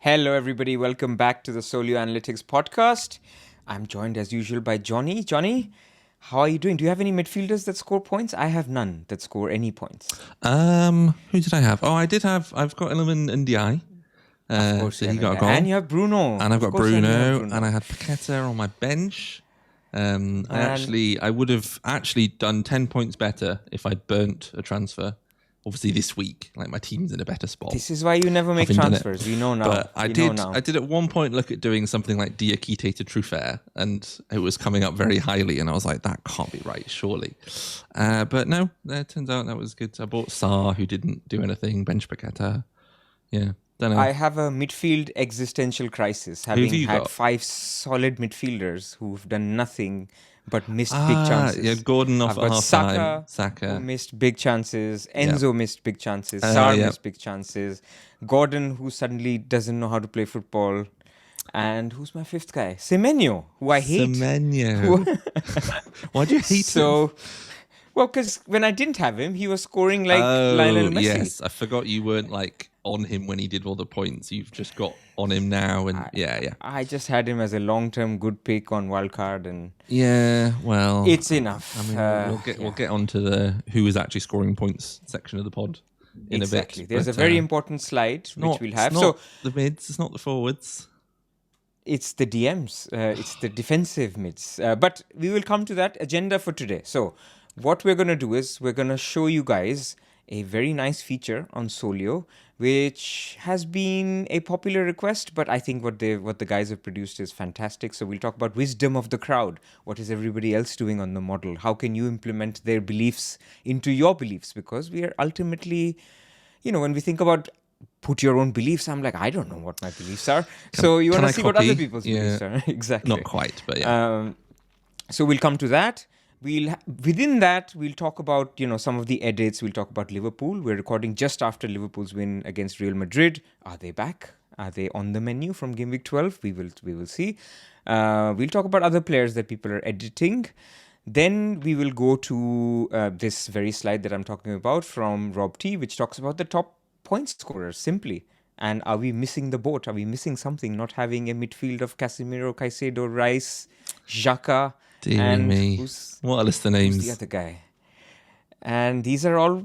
Hello, everybody. Welcome back to the Solio Analytics podcast. I'm joined as usual by Jonny. Jonny, how are you doing? Do you have any midfielders that score points? I have none that score any points. Who did I have? Oh, I've got Ilman and Di. Of course, so you he have got a India. goal. And you have Bruno. And I've Of got course, and you have Bruno, and I had Paqueta on my bench. I would have actually done 10 points better if I'd burnt a transfer. Obviously, this week, like my team's in a better spot. This is why you never make transfers. We know now. But I did at one point look at doing something like Diakite to Truffert, and it was coming up very highly, and I was like, that can't be right, surely. But no, it turns out that was good. I bought Sarr, who didn't do anything, bench Paqueta. Yeah, don't know. I have a midfield existential crisis, having had 5 solid midfielders who've done nothing but missed big chances. Yeah, Gordon off at half time. Saka who missed big chances. Enzo missed big chances. Sarr missed big chances. Gordon, who suddenly doesn't know how to play football. And who's my fifth guy? Semenyo, who I hate. Semenyo. Why do you hate him? Well, because when I didn't have him, he was scoring like Lionel Messi. Yes, I forgot you weren't like on him when he did all the points. You've just got on him now, and I just had him as a long-term good pick on wildcard, and well, it's enough. I mean, we'll get on to the who is actually scoring points section of the pod in a bit. There's a very important slide which we'll have. It's not the mids, it's not the forwards. It's the DMs. It's the defensive mids. But we will come to that agenda for today. So what we're going to do is we're going to show you guys a very nice feature on Solio, which has been a popular request, but I think what the guys have produced is fantastic. So we'll talk about wisdom of the crowd. What is everybody else doing on the model? How can you implement their beliefs into your beliefs? Because we are ultimately, when we think about put your own beliefs, I'm like, I don't know what my beliefs are. So you want to see what other people's beliefs are. Exactly. Not quite, but yeah. So we'll come to that. Within that, we'll talk about, some of the edits. We'll talk about Liverpool. We're recording just after Liverpool's win against Real Madrid. Are they back? Are they on the menu from Gameweek 12? We will see. We'll talk about other players that people are editing. Then we will go to this very slide that I'm talking about from Rob T, which talks about the top point scorers simply. And are we missing the boat? Are we missing something? Not having a midfield of Casemiro, Caicedo, Rice, Xhaka. Dear me. What a list of names. Who's the other guy? And these are all,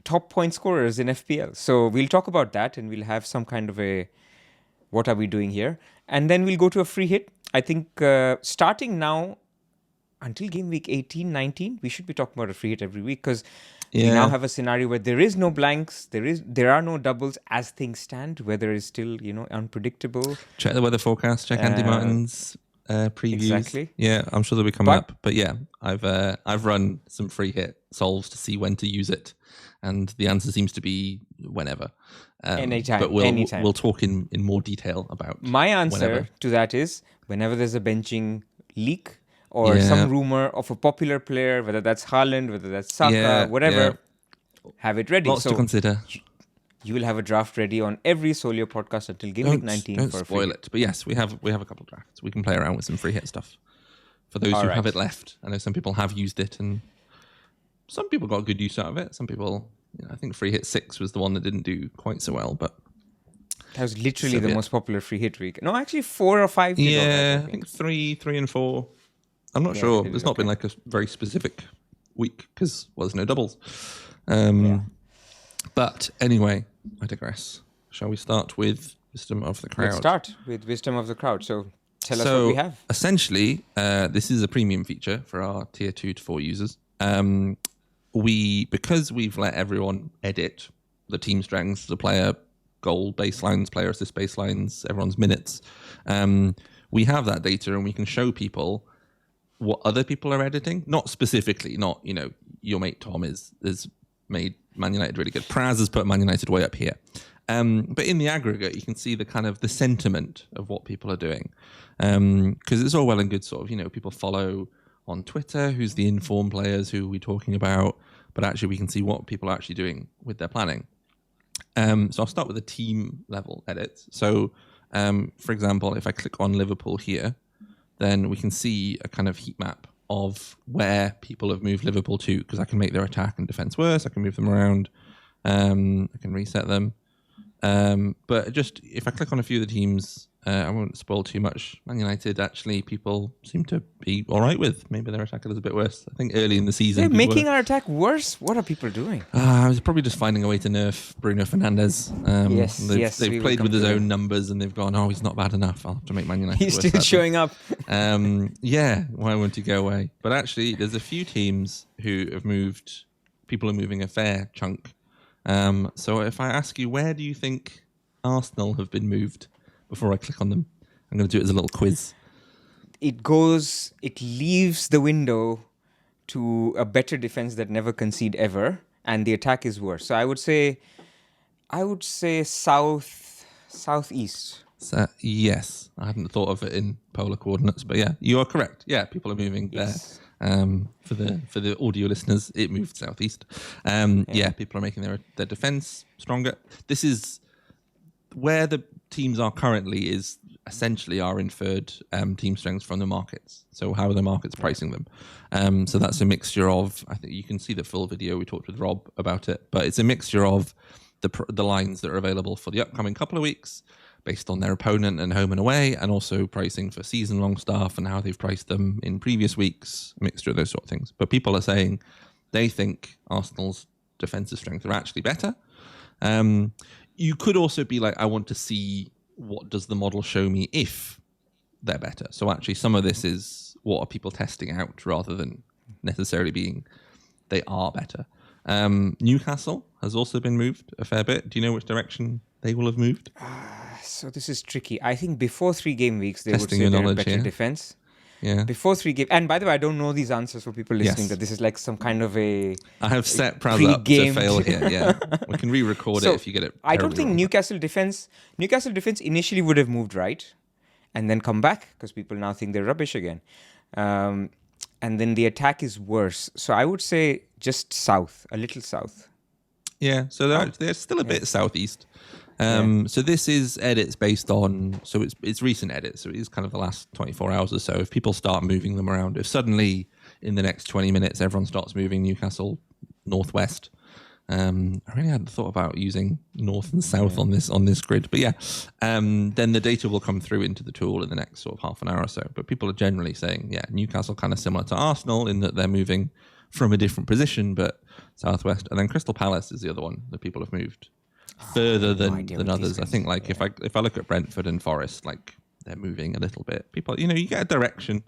top point scorers in FPL. So we'll talk about that, and we'll have some kind of a what are we doing here? And then we'll go to a free hit. I think starting now until game week 18, 19, we should be talking about a free hit every week, because we now have a scenario where there is no blanks, there are no doubles as things stand. Weather is still, unpredictable. Check the weather forecast, check Andy Martin's previews. Exactly. Yeah, I'm sure they'll be coming up. But yeah, I've run some free hit solves to see when to use it, and the answer seems to be whenever. Anytime. But we'll talk in more detail about my answer to that is whenever there's a benching leak or some rumor of a popular player, whether that's Haaland, whether that's Saka, whatever, have it ready. Lots to consider. You will have a draft ready on every Solio podcast until Game Week 19. Don't spoil it. But yes, we have a couple of drafts. We can play around with some free hit stuff for those who have it left. I know some people have used it, and some people got good use out of it. Some people, I think free hit 6 was the one that didn't do quite so well. But that was literally the most popular free hit week. No, actually 4 or 5. I think 3 and 4. I'm not sure. It's not been like a very specific week because there's no doubles. But anyway, I digress. Shall we start with Wisdom of the Crowd? Let's start with Wisdom of the Crowd. So tell us what we have. Essentially, this is a premium feature for our tier 2 to 4 users. Because we've let everyone edit the team strengths, the player goal baselines, player assist baselines, everyone's minutes, we have that data, and we can show people what other people are editing. Not specifically, not, your mate Tom has made Man United really good. Pras has put Man United way up here. But in the aggregate, you can see the kind of the sentiment of what people are doing. Because it's all well and good sort of, people follow on Twitter who's the informed players, who we're talking about, but actually we can see what people are actually doing with their planning. So I'll start with the team level edits. So, for example, if I click on Liverpool here, then we can see a kind of heat map of where people have moved Liverpool to, because I can make their attack and defense worse. I can move them around. I can reset them. But just if I click on a few of the teams, I won't spoil too much. Man United, actually, people seem to be all right with. Maybe their attack is a bit worse. I think early in the season, They're people making were, our attack worse. What are people doing? I was probably just finding a way to nerf Bruno Fernandes. Yes, They've we will played come with his to own him. numbers and they've gone, oh, he's not bad enough. I'll have to make Man United He's worse. still sadly. showing up. Yeah, why won't he go away? But actually, there's a few teams who have moved. People are moving a fair chunk. So if I ask you, where do you think Arsenal have been moved before I click on them? I'm going to do it as a little quiz. It leaves the window to a better defense that never concede ever, and the attack is worse. So I would say southeast. So, yes, I hadn't thought of it in polar coordinates, but yeah, you are correct. Yeah, people are moving Yes. there. For the audio listeners, it moved southeast. Yeah, people are making their defense stronger. This is where the teams are currently is essentially our inferred team strengths from the markets. So how are the markets pricing them? So that's a mixture of, I think you can see the full video. We talked with Rob about it, but it's a mixture of the lines that are available for the upcoming couple of weeks based on their opponent and home and away, and also pricing for season-long stuff and how they've priced them in previous weeks, a mixture of those sort of things. But people are saying they think Arsenal's defensive strength are actually better. You could also be like, I want to see what does the model show me if they're better. So actually some of this is what are people testing out rather than necessarily being they are better. Newcastle has also been moved a fair bit. Do you know which direction they will have moved? So this is tricky. I think before 3 game weeks, they Testing would your say they're knowledge, better yeah. defense. Yeah. Before 3 game, and by the way, I don't know these answers for people listening. Yes. That this is like some kind of a I have set Pras up to pre-gamed- fail here. Yeah, we can re-record it if you get it. I don't terribly think wrong. Newcastle defense initially would have moved right, and then come back because people now think they're rubbish again. And then the attack is worse. So I would say just south, a little south. Yeah, so they're still a bit southeast. So this is edits based on, so it's recent edits, so it is kind of the last 24 hours or so. If people start moving them around, if suddenly in the next 20 minutes everyone starts moving Newcastle northwest, I really hadn't thought about using north and south on this grid, but yeah, then the data will come through into the tool in the next sort of half an hour or so. But people are generally saying, yeah, Newcastle kind of similar to Arsenal in that they're moving from a different position, but southwest, and then Crystal Palace is the other one that people have moved further than others. I think like if I look at Brentford and Forest, like they're moving a little bit. People, you get a direction,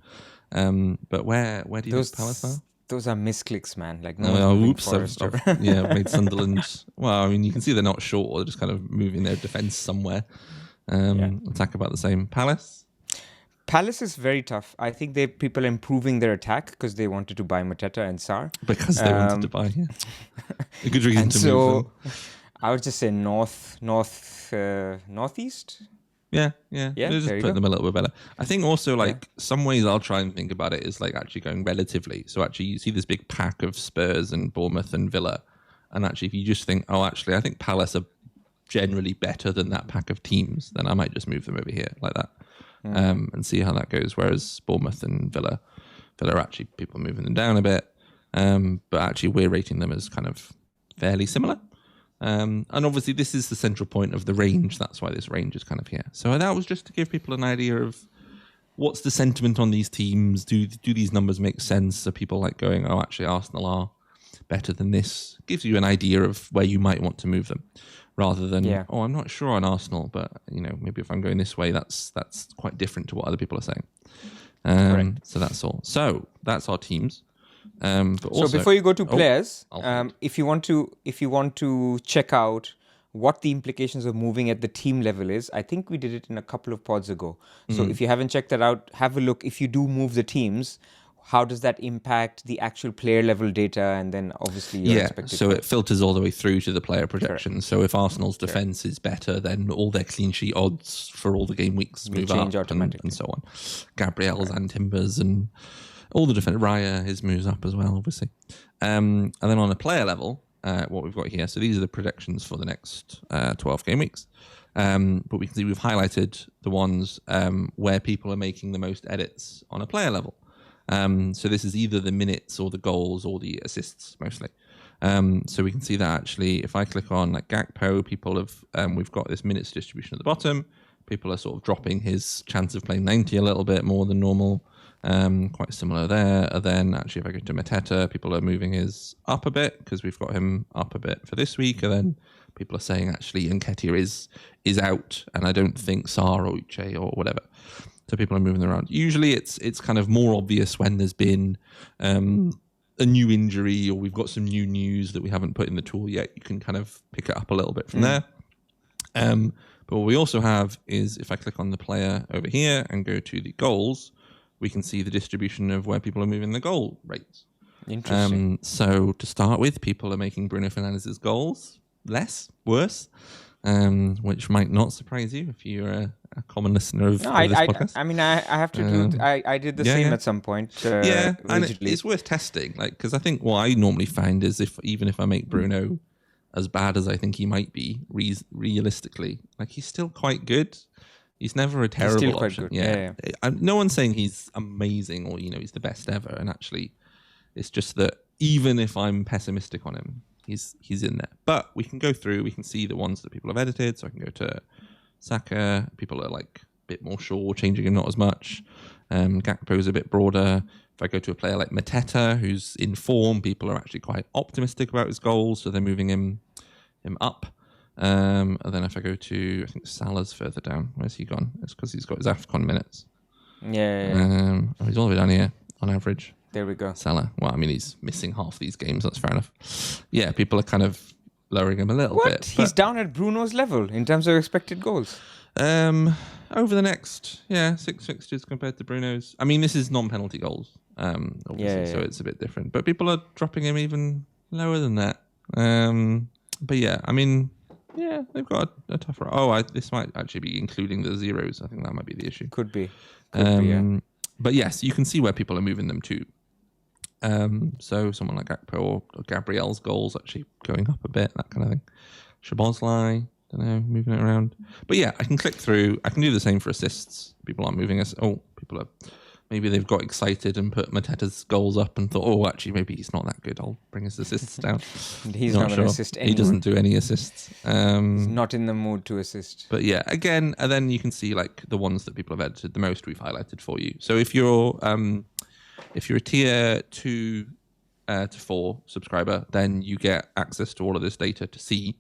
but where do you think Palace are? Those are misclicks, man. Like Oops, Forest I've made Sunderland. Well, I mean, you can see they're not short; they're just kind of moving their defence somewhere. Attack about the same. Palace is very tough. I think people are improving their attack because they wanted to buy Mateta and Sarr. Because they wanted to buy, yeah. A good reason And to so move them. I would just say northeast. Yeah. Yeah, Just there you put go. them a little bit better. I think also some ways I'll try and think about it is like actually going relatively. So actually you see this big pack of Spurs and Bournemouth and Villa. And actually if you just think, oh, actually I think Palace are generally better than that pack of teams, then I might just move them over here like that. And see how that goes. Whereas Bournemouth and Villa are actually people moving them down a bit. But actually we're rating them as kind of fairly similar. And obviously this is the central point of the range. That's why this range is kind of here. So that was just to give people an idea of what's the sentiment on these teams. Do these numbers make sense? Are people like going, oh, actually Arsenal are better than this? Gives you an idea of where you might want to move them. Rather than, oh, I'm not sure on Arsenal, but maybe if I'm going this way, that's quite different to what other people are saying. Correct. So that's all. So that's our teams. But also, So before you go to players, I'll if you want to check out what the implications of moving at the team level is, I think we did it in a couple of pods ago. So if you haven't checked that out, have a look. If you do move the teams, how does that impact the actual player level data, and then obviously your expected so goals? it filters all the way through to the player projections. So if Arsenal's defense is better, then all their clean sheet odds for all the game weeks Will move change up automatically. and so on. Gabriel's and Timbers and all the defense. Raya, his moves up as well, obviously. And then on a player level, what we've got here. So these are the predictions for the next 12 game weeks. But we can see we've highlighted the ones where people are making the most edits on a player level. So this is either the minutes or the goals or the assists mostly. So we can see that actually, if I click on like Gakpo, people have, we've got this minutes distribution at the bottom. People are sort of dropping his chance of playing 90 a little bit more than normal. Quite similar there. And then actually, if I go to Mateta, people are moving his up a bit because we've got him up a bit for this week. And then people are saying actually Nketiah is out, and I don't think Sarr or Uche or whatever. So people are moving around. Usually, it's kind of more obvious when there's been a new injury or we've got some new news that we haven't put in the tool yet. You can kind of pick it up a little bit from there. But what we also have is if I click on the player over here and go to the goals, we can see the distribution of where people are moving the goal rates. Interesting. So to start with, people are making Bruno Fernandes's goals worse, which might not surprise you if you're a common listener of this podcast. I mean, I have to do. I did the same at some point. And it's worth testing, like, because I think what I normally find is even if I make Bruno as bad as I think he might be, realistically, like he's still quite good. He's never a terrible option. Yeah. No one's saying he's amazing or he's the best ever. And actually, it's just that even if I'm pessimistic on him, he's in there. But we can go through. We can see the ones that people have edited. So I can go to Saka. People are like a bit more sure, changing him not as much. Gakpo's a bit broader. If I go to a player like Mateta, who's in form, people are actually quite optimistic about his goals, so they're moving him up. And then if I go to, I think Salah's further down. Where's he gone? It's because he's got his AFCON minutes. Yeah. He's all the way down here on average. There we go. Salah. Well, I mean, he's missing half these games. That's fair enough. Yeah, people are kind of lowering him a little bit. He's down at Bruno's level in terms of expected goals. Over the next 6 fixtures compared to Bruno's. I mean, this is non-penalty goals, obviously, so it's a bit different. But people are dropping him even lower than that. But yeah, I mean, yeah, they've got a tougher. This might actually be including the zeros. I think that might be the issue. Could be. But yes, you can see where people are moving them to. So someone like Gakpo or Gabriel's goals actually going up a bit, that kind of thing. Szoboszlai, don't know, moving it around. But yeah, I can click through. I can do the same for assists. People aren't moving us. People are. Maybe they've got excited and put Mateta's goals up and thought, actually, maybe he's not that good. I'll bring his assists down. He's not going to assist anyone. He doesn't do any assists. He's not in the mood to assist. But yeah, again, and then you can see like the ones that people have edited the most we've highlighted for you. So if you're a tier 2 to 4 subscriber, then you get access to all of this data to see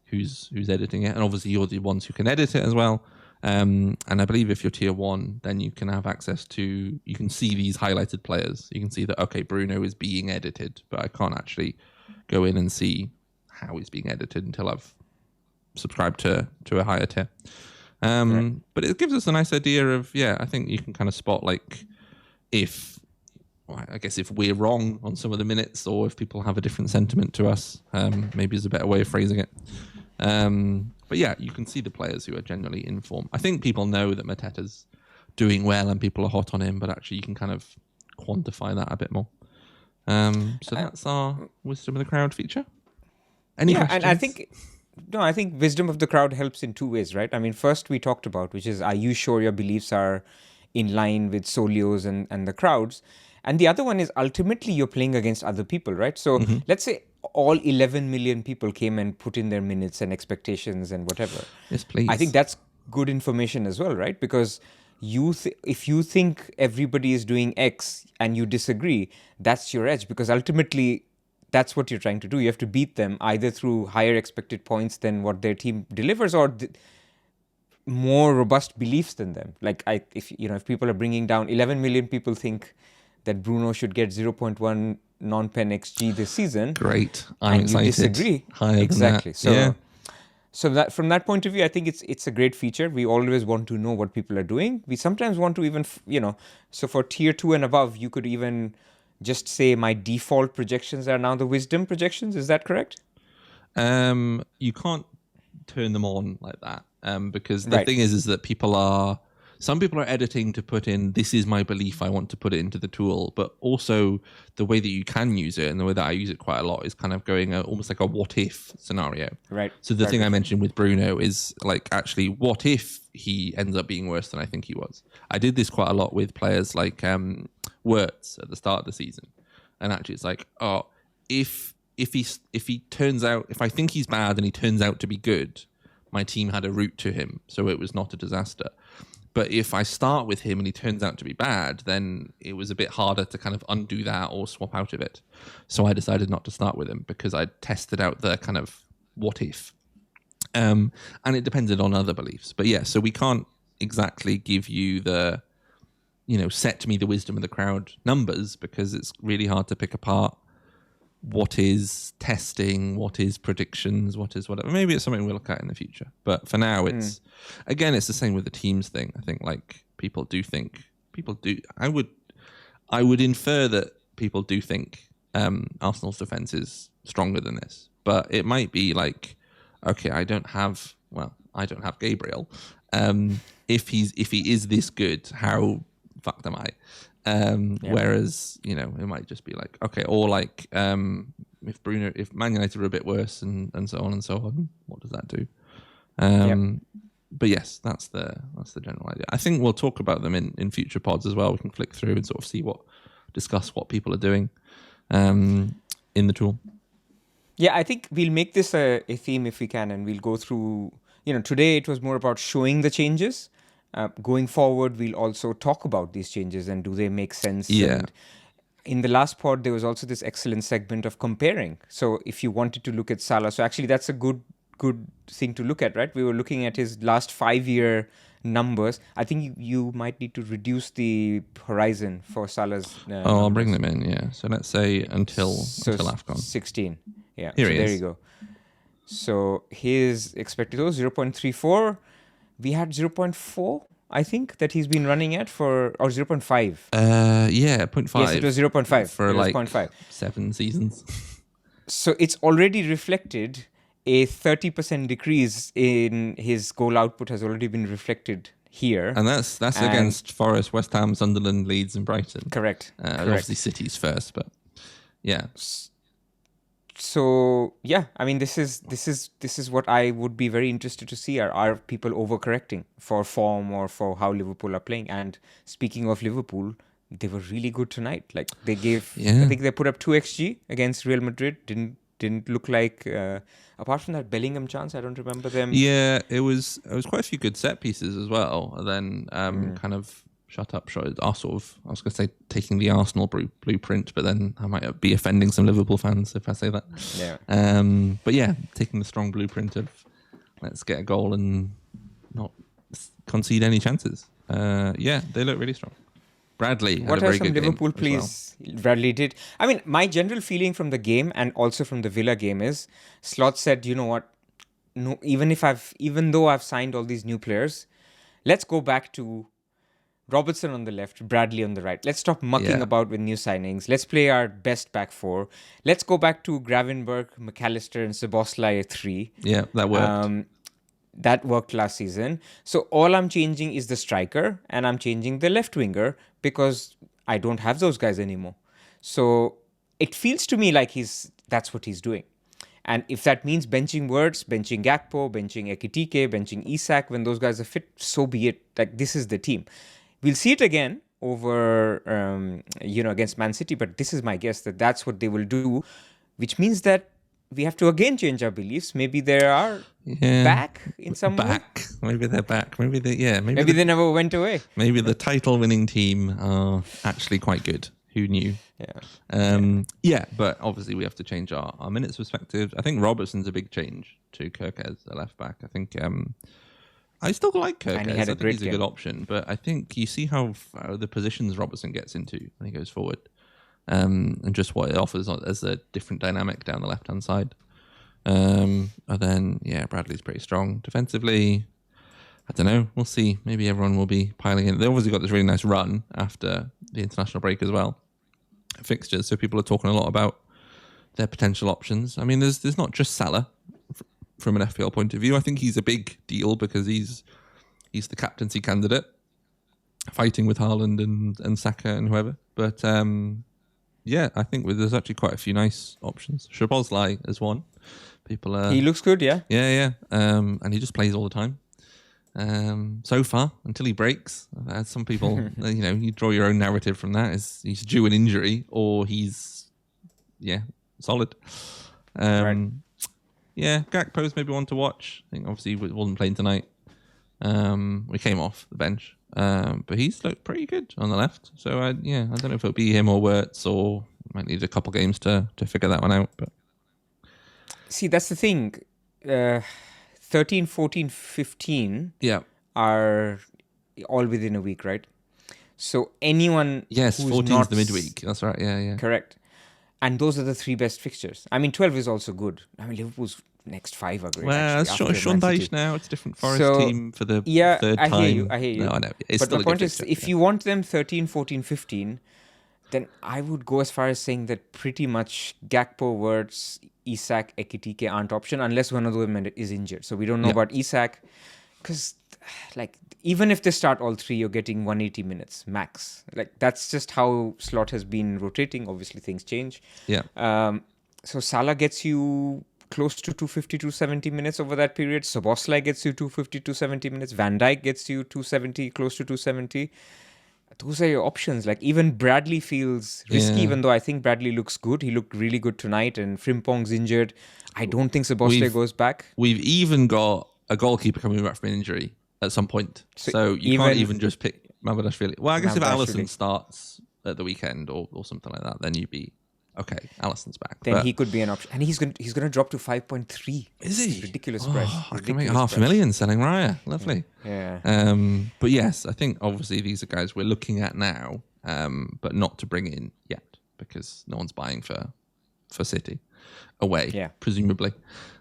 who's editing it. And obviously you're the ones who can edit it as well. And I believe if you're tier 1, then you can have access to, you can see these highlighted players. You can see that, okay, Bruno is being edited, but I can't actually go in and see how he's being edited until I've subscribed to a higher tier. But it gives us a nice idea of, I think you can kind of spot like if we're wrong on some of the minutes or if people have a different sentiment to us, maybe is a better way of phrasing it. But yeah, you can see the players who are generally in form. I think people know that Mateta's doing well and people are hot on him, but actually you can kind of quantify that a bit more. So that's our Wisdom of the Crowd feature. Any questions? And I think Wisdom of the Crowd helps in two ways, right? I mean, first we talked about, which is, are you sure your beliefs are in line with Solio's and the crowds? And the other one is ultimately you're playing against other people, right? So let's say all 11 million people came and put in their minutes and expectations and whatever. Yes, please. I think that's good information as well, right? Because if you think everybody is doing X and you disagree, that's your edge, because ultimately that's what you're trying to do. You have to beat them either through higher expected points than what their team delivers or more robust beliefs than them. Like if people are bringing down 11 million people think that Bruno should get 0.1 non-pen XG this season. Great. I'm excited. You disagree. Higher exactly. Than that. So that from that point of view, I think it's a great feature. We always want to know what people are doing. We sometimes want to even, so for tier 2 and above, you could even just say my default projections are now the wisdom projections. Is that correct? You can't turn them on like that because the thing is that some people are editing to put in, this is my belief, I want to put it into the tool. But also the way that you can use it and the way that I use it quite a lot is kind of going almost like a what if scenario. Right. So the thing I mentioned with Bruno is like, actually, what if he ends up being worse than I think he was? I did this quite a lot with players like Wirtz at the start of the season. And actually it's like, if if he turns out, if I think he's bad and he turns out to be good, my team had a route to him, so it was not a disaster. But if I start with him and he turns out to be bad, then it was a bit harder to kind of undo that or swap out of it. So I decided not to start with him because I tested out the kind of what if. And it depended on other beliefs. But yeah, so we can't exactly give you the, set me the wisdom of the crowd numbers because it's really hard to pick apart what is testing, what is predictions, what is whatever. Maybe it's something we'll look at in the future. But for now, it's the same with the teams thing. I think people do. I would infer that people do think Arsenal's defense is stronger than this. But it might be like, okay, I don't have Gabriel. If he is this good, how fucked am I? Whereas, it might just be like, okay, or like if Man United are a bit worse and so on, what does that do? But yes, that's the general idea. I think we'll talk about them in future pods as well. We can flick through and sort of discuss what people are doing in the tool. Yeah, I think we'll make this a theme if we can, and we'll go through, today it was more about showing the changes. Going forward, we'll also talk about these changes and do they make sense? Yeah. And in the last pod, there was also this excellent segment of comparing. So if you wanted to look at Salah, so actually that's a good thing to look at, right? We were looking at his last 5-year numbers. I think you might need to reduce the horizon for Salah's I'll bring them in, yeah. So let's say until AFCON. 16. Yeah, Here so there you go. So his expected goals, 0.34. We had 0.4, I think, that he's been running at or 0.5. Yeah, 0.5. Yes, it was 0.5. For 0.5. 7 seasons. So it's already reflected a 30% decrease in his goal output has already been reflected here. And that's against Forest, West Ham, Sunderland, Leeds and Brighton. Correct. Obviously City's first, but yeah. So yeah, I mean, this is what I would be very interested to see. Are people overcorrecting for form or for how Liverpool are playing? And speaking of Liverpool, they were really good tonight. Like they gave, I think they put up 2xG against Real Madrid. Didn't look like apart from that Bellingham chance, I don't remember them. Yeah, it was quite a few good set pieces as well. And then kind of shut up shot. I was going to say taking the Arsenal blueprint, but then I might be offending some Liverpool fans if I say that. Yeah. But yeah, taking the strong blueprint of let's get a goal and not concede any chances. Yeah, they look really strong. Bradley had what a very are some good Liverpool game plays Bradley did? I mean, my general feeling from the game and also from the Villa game is Slot said, you know what? No, even though I've signed all these new players, let's go back to Robertson on the left, Bradley on the right. Let's stop mucking about with new signings. Let's play our best back four. Let's go back to Gravenberch, McAllister, and Szoboszlai at 3. Yeah, that worked. That worked last season. So all I'm changing is the striker and I'm changing the left winger because I don't have those guys anymore. So it feels to me like that's what he's doing. And if that means benching Wirtz, benching Gakpo, benching Ekitike, benching Isak when those guys are fit, so be it. Like this is the team. We'll see it again over, against Man City, but this is my guess that that's what they will do, which means that we have to again change our beliefs. Maybe they are back in some way. Maybe they're back. Maybe they never went away. Maybe the title-winning team are actually quite good. Who knew? Yeah. But obviously we have to change our minutes perspective. I think Robertson's a big change to Kirkez, a left back. I think I still like Kirkez. I think he's a good option, but I think you see how the positions Robertson gets into when he goes forward. And just what it offers as a different dynamic down the left-hand side. And then, Bradley's pretty strong defensively. I don't know. We'll see. Maybe everyone will be piling in. They obviously got this really nice run after the international break as well. Fixtures, so people are talking a lot about their potential options. I mean, there's not just Salah from an FPL point of view. I think he's a big deal because he's the captaincy candidate, fighting with Haaland and Saka and whoever. But I think there's actually quite a few nice options. Szoboszlai is one. He looks good, yeah. Yeah. And he just plays all the time. So far, until he breaks. I've had some people, you draw your own narrative from that. He's due an injury or he's, solid. Right. Yeah, Gakpo's maybe one to watch. I think obviously he wasn't playing tonight. We came off the bench, but he's looked pretty good on the left. So I don't know if it'll be him or Wirtz, or might need a couple games to figure that one out. But See, that's the thing. 13, 14, 15 yeah, are all within a week, right? So anyone yes, who's 14's not the midweek. That's right. Yeah. correct. And those are the three best fixtures. I mean, 12 is also good. I mean, Liverpool's next 5 are great. Well, actually, it's Sean Man City. Dyche now. It's a different Forest So, team for the yeah, third I time. hear you. No, I know. It's But still my a good point is, fixture, if you want them 13, 14, 15, then I would go as far as saying that pretty much Gakpo, Wirtz, Isak, Ekitike aren't option unless one of them is injured. So we don't know about Isak because, like, even if they start all three, you're getting 180 minutes max. Like, that's just how slot has been rotating. Obviously, things change. Yeah. So Salah gets you close to 250, 270 minutes over that period. Szoboszlai gets you 250, 270 minutes. Van Dijk gets you 270, close to 270. Those are your options. Like, even Bradley feels risky, even though I think Bradley looks good. He looked really good tonight, and Frimpong's injured. I don't think Szoboszlai goes back. We've even got a goalkeeper coming back from an injury at some point. So you can't even just pick Mamardashvili. Well, I guess if Alisson starts at the weekend or something like that, then you'd be okay. Alisson's back. Then he could be an option, and he's gonna drop to 5.3. Is he? Ridiculous price. I can make $500,000 selling Raya. Lovely. Yeah. But yes, I think obviously these are guys we're looking at now, but not to bring in yet because no one's buying for City away, presumably.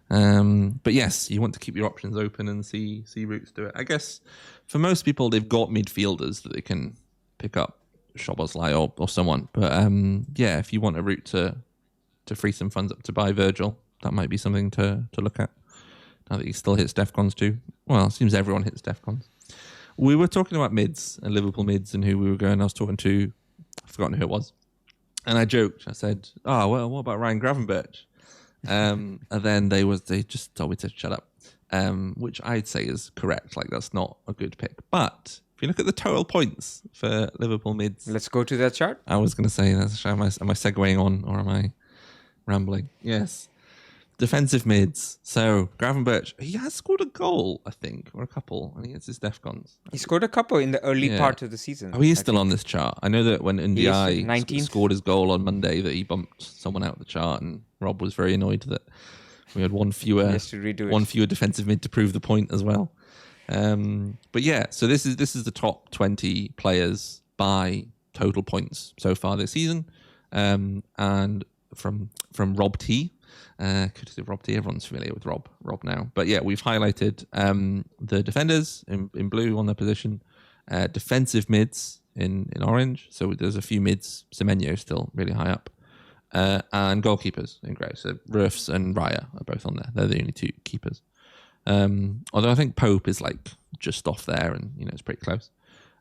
But yes, you want to keep your options open and see routes to it. I guess for most people, they've got midfielders that they can pick up, Szoboszlai or someone. But if you want a route to free some funds up to buy Virgil, that might be something to look at. Now that he still hits DEFCONs too. Well, it seems everyone hits DEFCONs. We were talking about mids and Liverpool mids and who we were going. I was talking to, I've forgotten who it was. And I joked. I said, "Oh well, what about Ryan Gravenberch?" And then they just told me to shut up, which I'd say is correct. Like that's not a good pick. But if you look at the total points for Liverpool mids, Let's go to that chart. I was going to say, am I segueing on or am I rambling? Yes. Defensive mids. So Gravenberch, he has scored a goal, I think, or a couple. I think it's his DEFCONs. He scored a couple in the early part of the season. Oh, he is still on this chart. I know that when Ndiaye 19th. scored his goal on Monday, that he bumped someone out of the chart, and Rob was very annoyed that we had one fewer defensive mid to prove the point as well. But yeah, so this is the top 20 players by total points so far this season, and from Rob T. Courtesy of Rob T. Everyone's familiar with Rob now. But yeah, we've highlighted the defenders in blue on their position, defensive mids in orange. So there's a few mids. Semenyo still really high up, and goalkeepers in grey. So Rufs and Raya are both on there. They're the only two keepers. Although I think Pope is like just off there, and it's pretty close.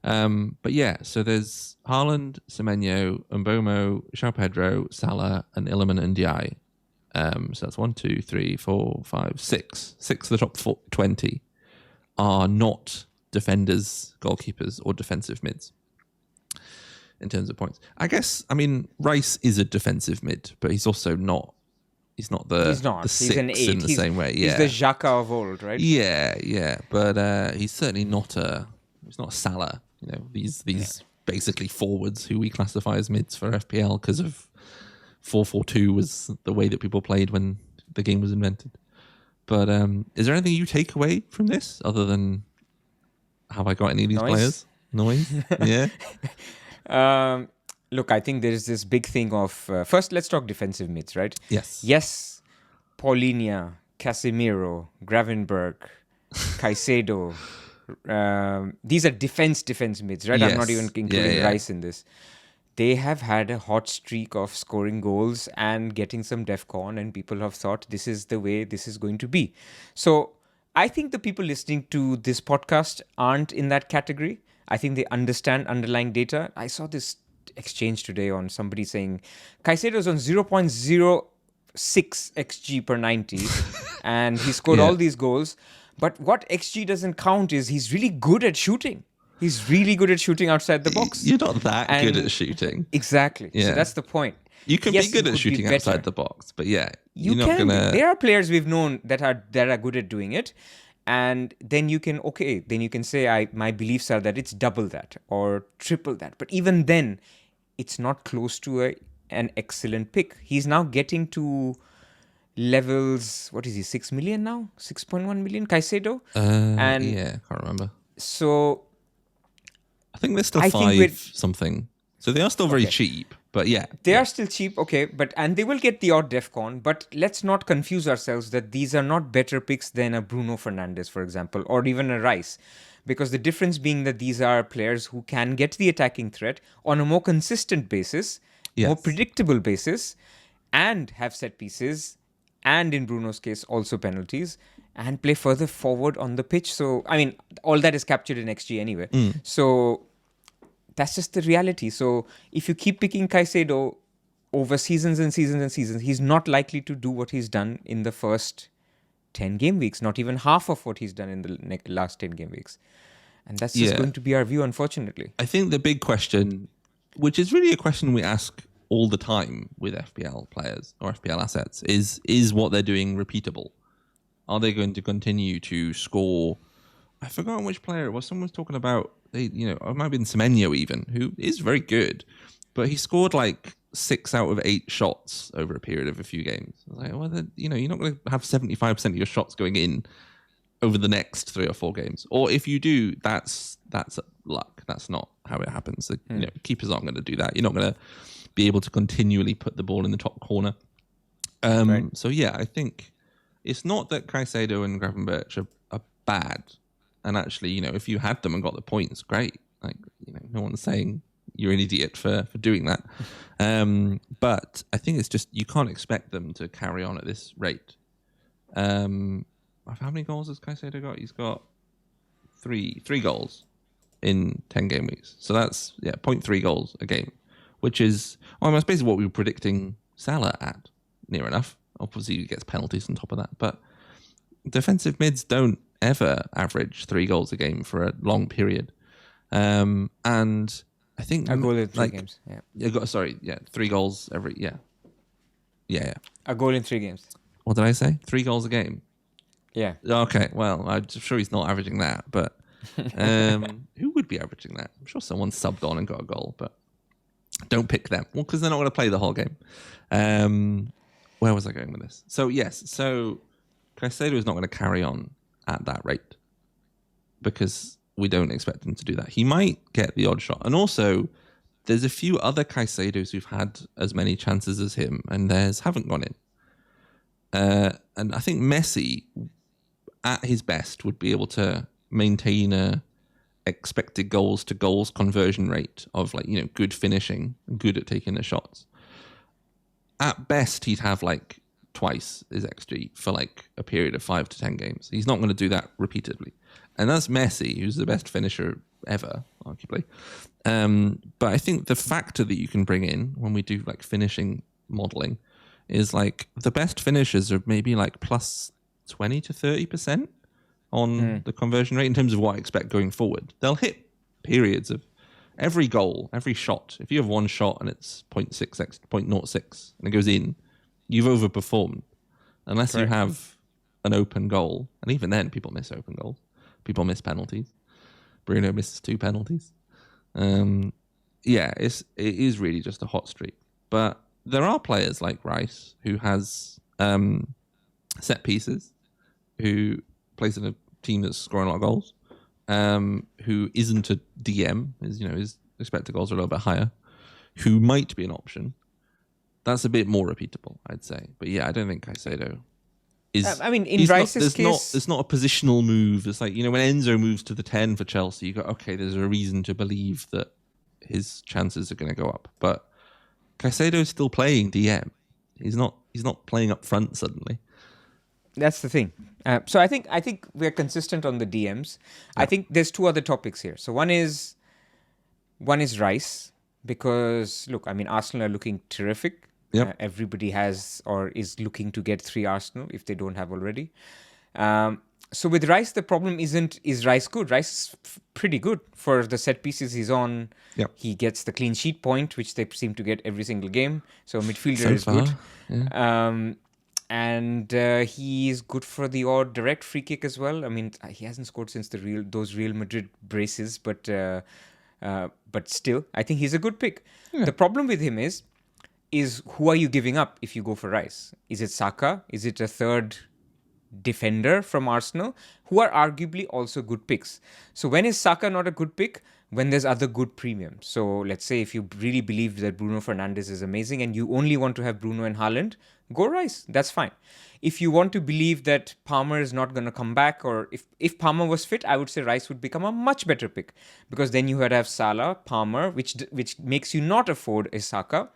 But yeah, so there's Haaland, Semenyo, Mbomo, João Pedro, Salah, and Iliman and Ndiaye. So that's 1, 2, 3, 4, 5, 6. 6 of the top 20 are not defenders, goalkeepers, or defensive mids in terms of points. I guess, Rice is a defensive mid, but he's also not. He's not the six he's an 8. in the same way. Yeah, he's the Xhaka of old, right? Yeah. But he's certainly not he's not a Salah. These basically forwards who we classify as mids for FPL because of 4-4-2 was the way that people played when the game was invented. But is there anything you take away from this other than have I got any of these players? Noise? Yeah. Look, I think there's this big thing of... first, let's talk defensive mids, right? Yes, Paulinho, Casemiro, Gravenberch, Caicedo. These are defense mids, right? Yes. I'm not even including Rice in this. They have had a hot streak of scoring goals and getting some DEFCON, and people have thought this is the way this is going to be. So I think the people listening to this podcast aren't in that category. I think they understand underlying data. I saw this exchange today on somebody saying Caicedo's on 0.06 XG per 90 and he scored all these goals. But what XG doesn't count is he's really good at shooting. He's really good at shooting outside the box. You're not that good at shooting. Exactly. Yeah. So that's the point. You can be Yes, good you at could be shooting better. outside the box, but yeah, You you're not can be. gonna. There are players we've known that are good at doing it, and then you can Then you can say, "I my beliefs are that it's double that or triple that." But even then, it's not close to an excellent pick. He's now getting to levels. What is he? 6 million now? 6.1 million. Caicedo, and Yeah, can't remember. so I think they're still I think five we're something, so they are still very okay. cheap. But yeah, They yeah, are still cheap, okay, and they will get the odd DEFCON, but let's not confuse ourselves that these are not better picks than a Bruno Fernandes, for example, or even a Rice. Because the difference being that these are players who can get the attacking threat on a more consistent basis, more yes, predictable basis, and have set pieces, and in Bruno's case, also penalties, and play further forward on the pitch. So, I mean, all that is captured in XG anyway. So, that's just the reality. So if you keep picking Caicedo over seasons and seasons and seasons, he's not likely to do what he's done in the first 10 game weeks, not even half of what he's done in the last 10 game weeks. And that's just yeah. going to be our view, unfortunately. I think the big question, which is really a question we ask all the time with FPL players or FPL assets, is what they're doing repeatable? Are they going to continue to score? I forgot which player it was. Someone was talking about, it might have been Semenyo even, who is very good, but he scored like 6 out of 8 shots over a period of a few games. I was like, well, you're not going to have 75% of your shots going in over the next 3 or 4 games. Or if you do, that's luck. That's not how it happens. Keepers aren't going to do that. You're not going to be able to continually put the ball in the top corner. Right. So yeah, I think it's not that Caicedo and Gravenberch are bad. And actually, if you had them and got the points, great. Like, no one's saying you're an idiot for doing that. But I think it's just you can't expect them to carry on at this rate. How many goals has Caicedo got? He's got three goals in 10 game weeks. So that's 0.3 goals a game, which is that's basically what we were predicting Salah at, near enough. Obviously, he gets penalties on top of that, but defensive mids don't ever average 3 goals a game for a long period. And I think A goal in 3 games. Yeah. 3 goals every yeah. A goal in 3 games. What did I say? 3 goals a game. Yeah. Okay, well, I'm sure he's not averaging that, but who would be averaging that? I'm sure someone subbed on and got a goal, but don't pick them. Well, because they're not going to play the whole game. Where was I going with this? So Caicedo is not going to carry on at that rate because we don't expect him to do that. He might get the odd shot. And also, there's a few other Caicedos who've had as many chances as him and theirs haven't gone in. And I think Messi, at his best, would be able to maintain a expected goals to goals conversion rate of good finishing, good at taking the shots. At best, he'd have twice his XG for a period of 5 to 10 games. He's not going to do that repeatedly. And that's Messi, who's the best finisher ever, arguably. But I think the factor that you can bring in when we do finishing modeling is the best finishers are maybe plus 20 to 30% on the conversion rate in terms of what I expect going forward. They'll hit periods of every goal, every shot. If you have one shot and it's 0.06 and it goes in, you've overperformed. Unless you have an open goal. And even then, people miss open goals. People miss penalties. Bruno misses 2 penalties. It is really just a hot streak. But there are players like Rice who has set pieces, who plays in a team that's scoring a lot of goals, who isn't a DM, his expected goals are a little bit higher, who might be an option. That's a bit more repeatable, I'd say. But yeah, I don't think Caicedo is. I mean, in Rice's case, it's not a positional move. It's when Enzo moves to the 10 for Chelsea, you go, okay, there's a reason to believe that his chances are going to go up. But Caicedo is still playing DM. He's not playing up front suddenly. That's the thing. So I think we're consistent on the DMs. Yeah. I think there's 2 other topics here. So one is Rice, because look, I mean, Arsenal are looking terrific. Yep. Everybody has or is looking to get 3 Arsenal if they don't have already. So with Rice, the problem isn't is Rice good? Rice is pretty good for the set pieces he's on. Yeah. He gets the clean sheet point, which they seem to get every single game. So midfielder So is good. far, yeah. And he's good for the odd direct free kick as well. I mean, he hasn't scored since those Real Madrid braces, but still, I think he's a good pick. Yeah. The problem with him is who are you giving up if you go for Rice? Is it Saka? Is it a third defender from Arsenal, who are arguably also good picks? So when is Saka not a good pick? When there's other good premiums. So let's say if you really believe that Bruno Fernandes is amazing and you only want to have Bruno and Haaland, go Rice. That's fine. If you want to believe that Palmer is not going to come back, or if Palmer was fit, I would say Rice would become a much better pick, because then you would have Salah, Palmer, which makes you not afford a Saka.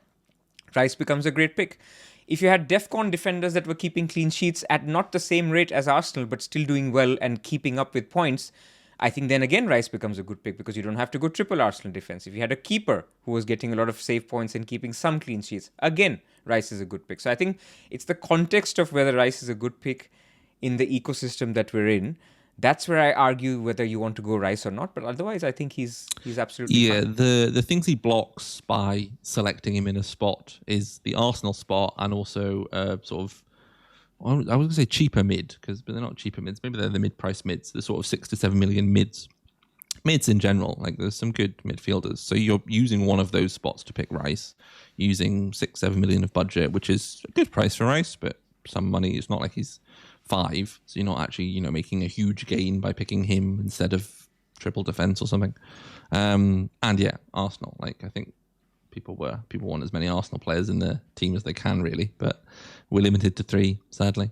Rice becomes a great pick. If you had DEFCON defenders that were keeping clean sheets at not the same rate as Arsenal, but still doing well and keeping up with points, I think then again Rice becomes a good pick, because you don't have to go triple Arsenal defense. If you had a keeper who was getting a lot of save points and keeping some clean sheets, again, Rice is a good pick. So I think it's the context of whether Rice is a good pick in the ecosystem that we're in. That's where I argue whether you want to go Rice or not. But otherwise, I think he's absolutely fine. The things he blocks by selecting him in a spot is the Arsenal spot, and also sort of, I was going to say cheaper mid, but they're not cheaper mids. Maybe they're the mid-price mids. The sort of 6 to 7 million mids in general. Like, there's some good midfielders. So you're using one of those spots to pick Rice, using 6-7 million of budget, which is a good price for Rice, but some money. It's not like he's 5, so you're not actually making a huge gain by picking him instead of triple defense or something. And yeah, Arsenal. Like, I think people want as many Arsenal players in the team as they can, really, but we're limited to 3, sadly.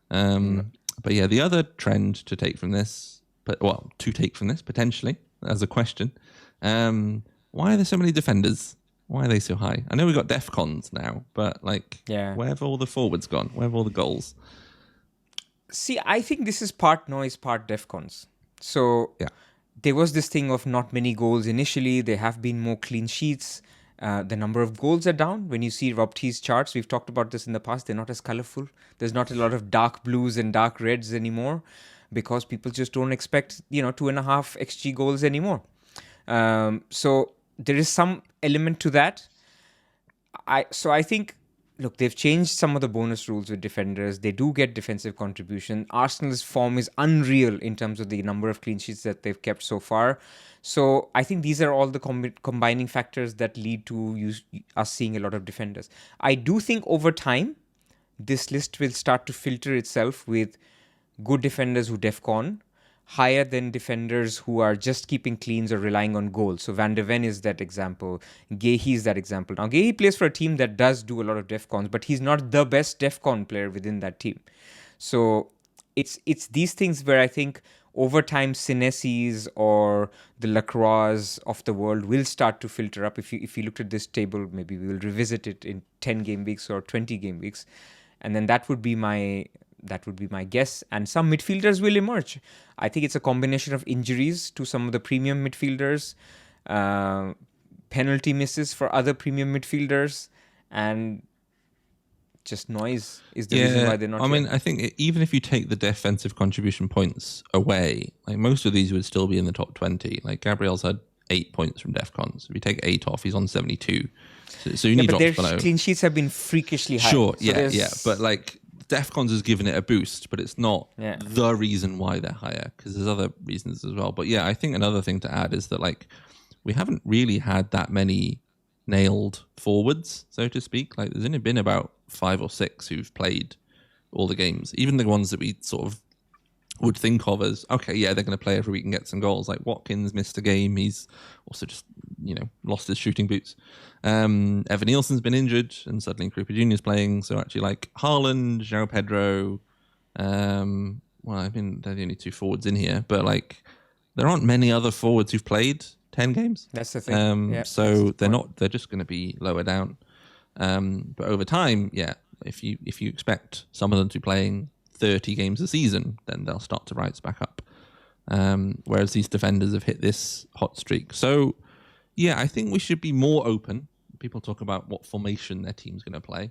But yeah, the other trend to take from this, potentially as a question, why are there so many defenders? Why are they so high? I know we've got DEFCONs now, but where have all the forwards gone? Where have all the goals? See, I think this is part noise, part DEFCONs. So there was this thing of not many goals initially. There have been more clean sheets. The number of goals are down. When you see Rob T's charts, we've talked about this in the past, they're not as colorful. There's not a lot of dark blues and dark reds anymore, because people just don't expect 2.5 XG goals anymore. So there is some element to that. I think, look, they've changed some of the bonus rules with defenders. They do get defensive contribution. Arsenal's form is unreal in terms of the number of clean sheets that they've kept so far. So I think these are all the combining factors that lead to us seeing a lot of defenders. I do think over time, this list will start to filter itself with good defenders who DEFCON, higher than defenders who are just keeping cleans or relying on goals. So Van de Ven is that example. Guehi is that example. Now, Guehi plays for a team that does do a lot of DEFCONs, but he's not the best DEFCON player within that team. So it's these things where I think over time, Sinesis or the Lacroix of the world will start to filter up. If you looked at this table, maybe we will revisit it in 10 game weeks or 20 game weeks. And then that would be my guess. And some midfielders will emerge. I think it's a combination of injuries to some of the premium midfielders, penalty misses for other premium midfielders, and just noise is the reason why they're not. I mean, I think even if you take the defensive contribution points away, like, most of these would still be in the top 20. Like, Gabriel's had 8 points from DEFCONs. If you take 8 off, he's on 72. So you need drops below. Their clean sheets have been freakishly high. Sure, but like, DEFCONs has given it a boost, but it's not the reason why they're higher, because there's other reasons as well. But yeah, I think another thing to add is that, like, we haven't really had that many nailed forwards, so to speak. Like, there's only been about 5 or 6 who've played all the games, even the ones that we sort of would think of as, okay, yeah, they're going to play every week and get some goals. Like, Watkins missed a game. He's also just, lost his shooting boots. Evan Nielsen's been injured, and suddenly Krupa Jr.'s playing. So actually, like, Haaland, João Pedro, I mean, they're the only 2 forwards in here, but, like, there aren't many other forwards who've played 10 games. That's the thing. So they're just going to be lower down. But over time, if you expect some of them to be playing 30 games a season, then they'll start to rise back up. Whereas these defenders have hit this hot streak. So, yeah, I think we should be more open. People talk about what formation their team's going to play.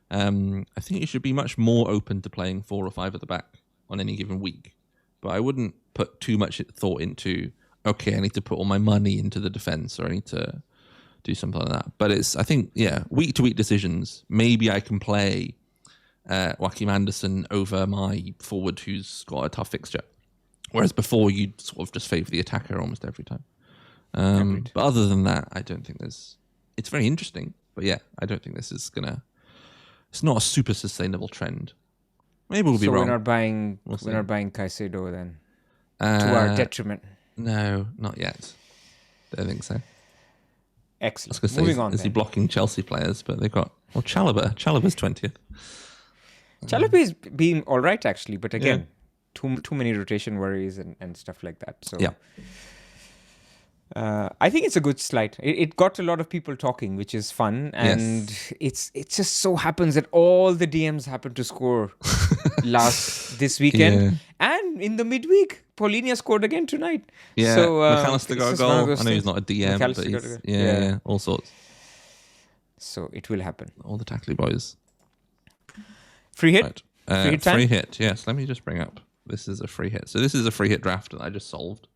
I think you should be much more open to playing 4 or 5 at the back. on any given week. But I wouldn't put too much thought into, okay, I need to put all my money into the defense, or I need to do something like that. But I think, week-to-week decisions. Maybe I can play Joachim Andersen over my forward who's got a tough fixture. Whereas before, you'd sort of just favour the attacker almost every time. But other than that, I don't think it's very interesting. But yeah, I don't think this is it's not a super sustainable trend. Maybe we'll be wrong. So we're not buying Caicedo then, to our detriment. No, not yet. Don't think so. Excellent. Moving on. Is he blocking Chelsea players? But they've got Chalobah. Chalobah's 20th. Chalobah is being all right actually, but again, too many rotation worries and stuff like that. So yeah. I think it's a good slide. It got a lot of people talking, which is fun, and it just so happens that all the DMs happened to score this weekend, and in the midweek, Paulinho scored again tonight. Yeah, so, McAllister got a goal. I know he's not a DM, but he's all sorts. So it will happen. All the tackly boys. Free hit. Right. Free hit. Yes. Let me just bring up. This is a free hit. So this is a free hit draft that I just solved.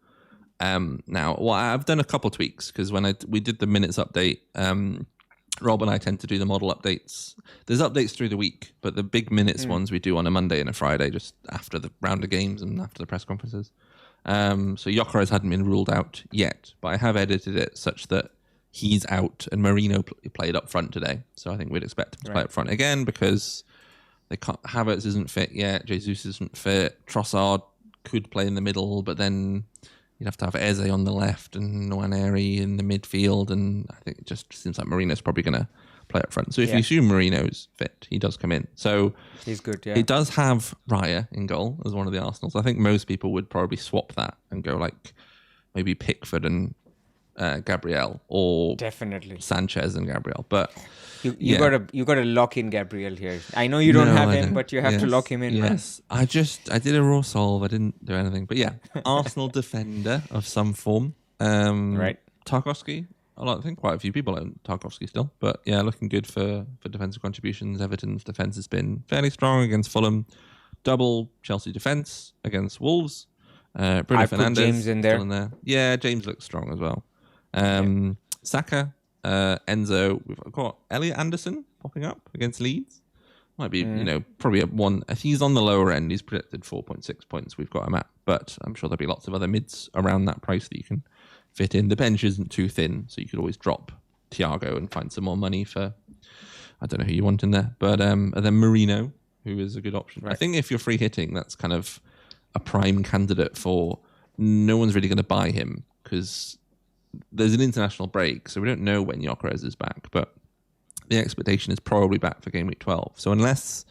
Now, I've done a couple tweaks because when we did the minutes update, Rob and I tend to do the model updates. There's updates through the week, but the big minutes ones we do on a Monday and a Friday, just after the round of games and after the press conferences. So Gyökeres hadn't been ruled out yet, but I have edited it such that he's out and Marino played up front today. So I think we'd expect him to play up front again because Havertz isn't fit yet, Jesus isn't fit, Trossard could play in the middle, but then you'd have to have Eze on the left and Nwaneri in the midfield, and I think it just seems like Marino's probably going to play up front. So if you assume Marino's fit, he does come in. So he's good, It does have Raya in goal as one of the Arsenals. I think most people would probably swap that and go like maybe Pickford and Gabriel, or definitely Sanchez and Gabriel. But you gotta lock in Gabriel here. I know you don't have him, but you have to lock him in. Yes, man. I did a raw solve. I didn't do anything, but Arsenal defender of some form. Right, Tarkowski. I think quite a few people own Tarkowski still, but looking good for defensive contributions. Everton's defense has been fairly strong against Fulham. Double Chelsea defense against Wolves. Bruno Fernandes James in there. Still in there. Yeah, James looks strong as well. Saka, Enzo. We've got Elliot Anderson popping up against Leeds. Might be, probably at one. If he's on the lower end, he's predicted 4.6 points. We've got him at, but I'm sure there'll be lots of other mids around that price that you can fit in. The bench isn't too thin, so you could always drop Thiago and find some more money for. I don't know who you want in there, but and then Marino, who is a good option. Right. I think if you're free hitting, that's kind of a prime candidate for. No one's really going to buy him because there's an international break, so we don't know when Gyökeres is back, but the expectation is probably back for game week 12. So unless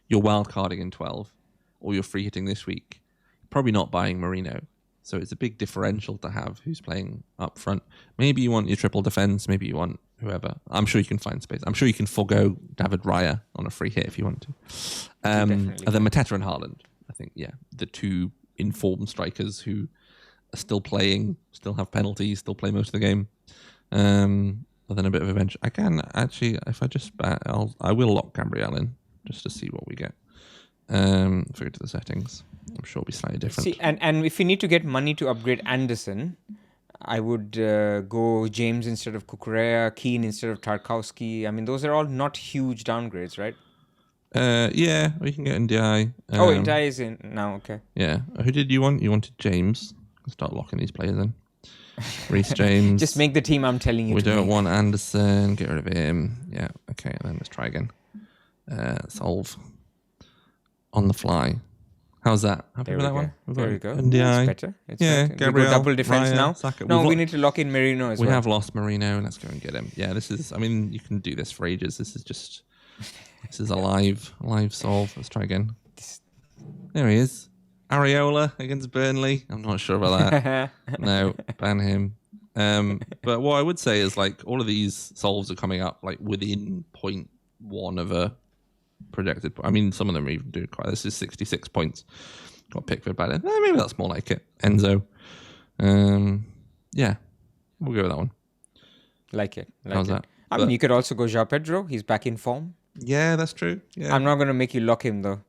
you're wildcarding in 12 or you're free hitting this week, you're probably not buying Marino. So it's a big differential to have who's playing up front. Maybe you want your triple defense, maybe you want whoever. I'm sure you can find space. I'm sure you can forego David Raya on a free hit if you want to. And then Mateta and Haaland. I think, the two informed strikers who are still playing, still have penalties, still play most of the game. And then a bit of a bench. I can actually, if I just I will lock Gabriel in just to see what we get. If we go to the settings, I'm sure it'll be slightly different. See, and if you need to get money to upgrade Anderson, I would go James instead of Cucurella, Keane instead of Tarkowski. I mean, those are all not huge downgrades, right? We can get Ndiaye. Ndiaye is in now, okay. Yeah. Who did you want? You wanted James. Let's start locking these players in. Reece James. Just make the team I'm telling you. We don't want Anderson. Get rid of him. Yeah. Okay. Then let's try again. Solve. On the fly. How's that? Happy with that one? There we go. Ndiaye. It's better. Gabriel. We go double defense Raya, now. Saka. No, we need to lock in Marino as well. We have lost Marino. Let's go and get him. Yeah, this is. I mean, you can do this for ages. This is a live solve. Let's try again. There he is. Areola against Burnley. I'm not sure about that. No, ban him. But what I would say is like all of these solves are coming up like within 0.1 of a projected. I mean, some of them are even doing quite. This is 66 points. Got Pickford by then. Maybe that's more like it. Enzo. Yeah, we'll go with that one. Like it. How's that? I mean, you could also go João Pedro. He's back in form. Yeah, that's true. Yeah. I'm not going to make you lock him though.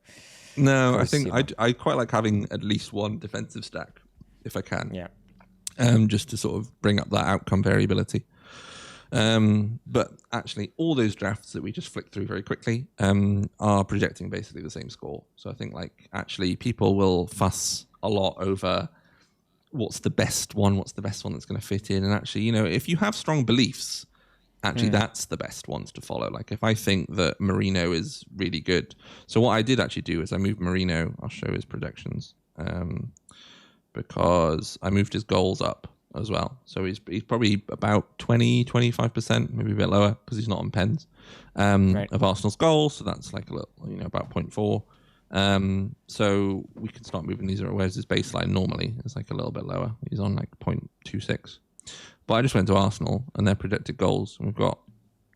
No, I 'Cause, think I quite like having at least one defensive stack if I can. yeah. Just to sort of bring up that outcome variability. But actually, all those drafts that we just flicked through very quickly are projecting basically the same score. So I think like actually people will fuss a lot over what's the best one that's going to fit in. And actually, you know, if you have strong beliefs, actually that's the best ones to follow. Like if I think that Marino is really good. So what I did actually do is I moved Marino. I'll show his projections. Because I moved his goals up as well. So he's probably about 20-25%, maybe a bit lower because he's not on pens of Arsenal's goals. So that's like a little, you know, about 0.4. So we can start moving these. Where's his baseline normally? It's like a little bit lower. He's on like 0.26. But I just went to Arsenal and their projected goals. And we've got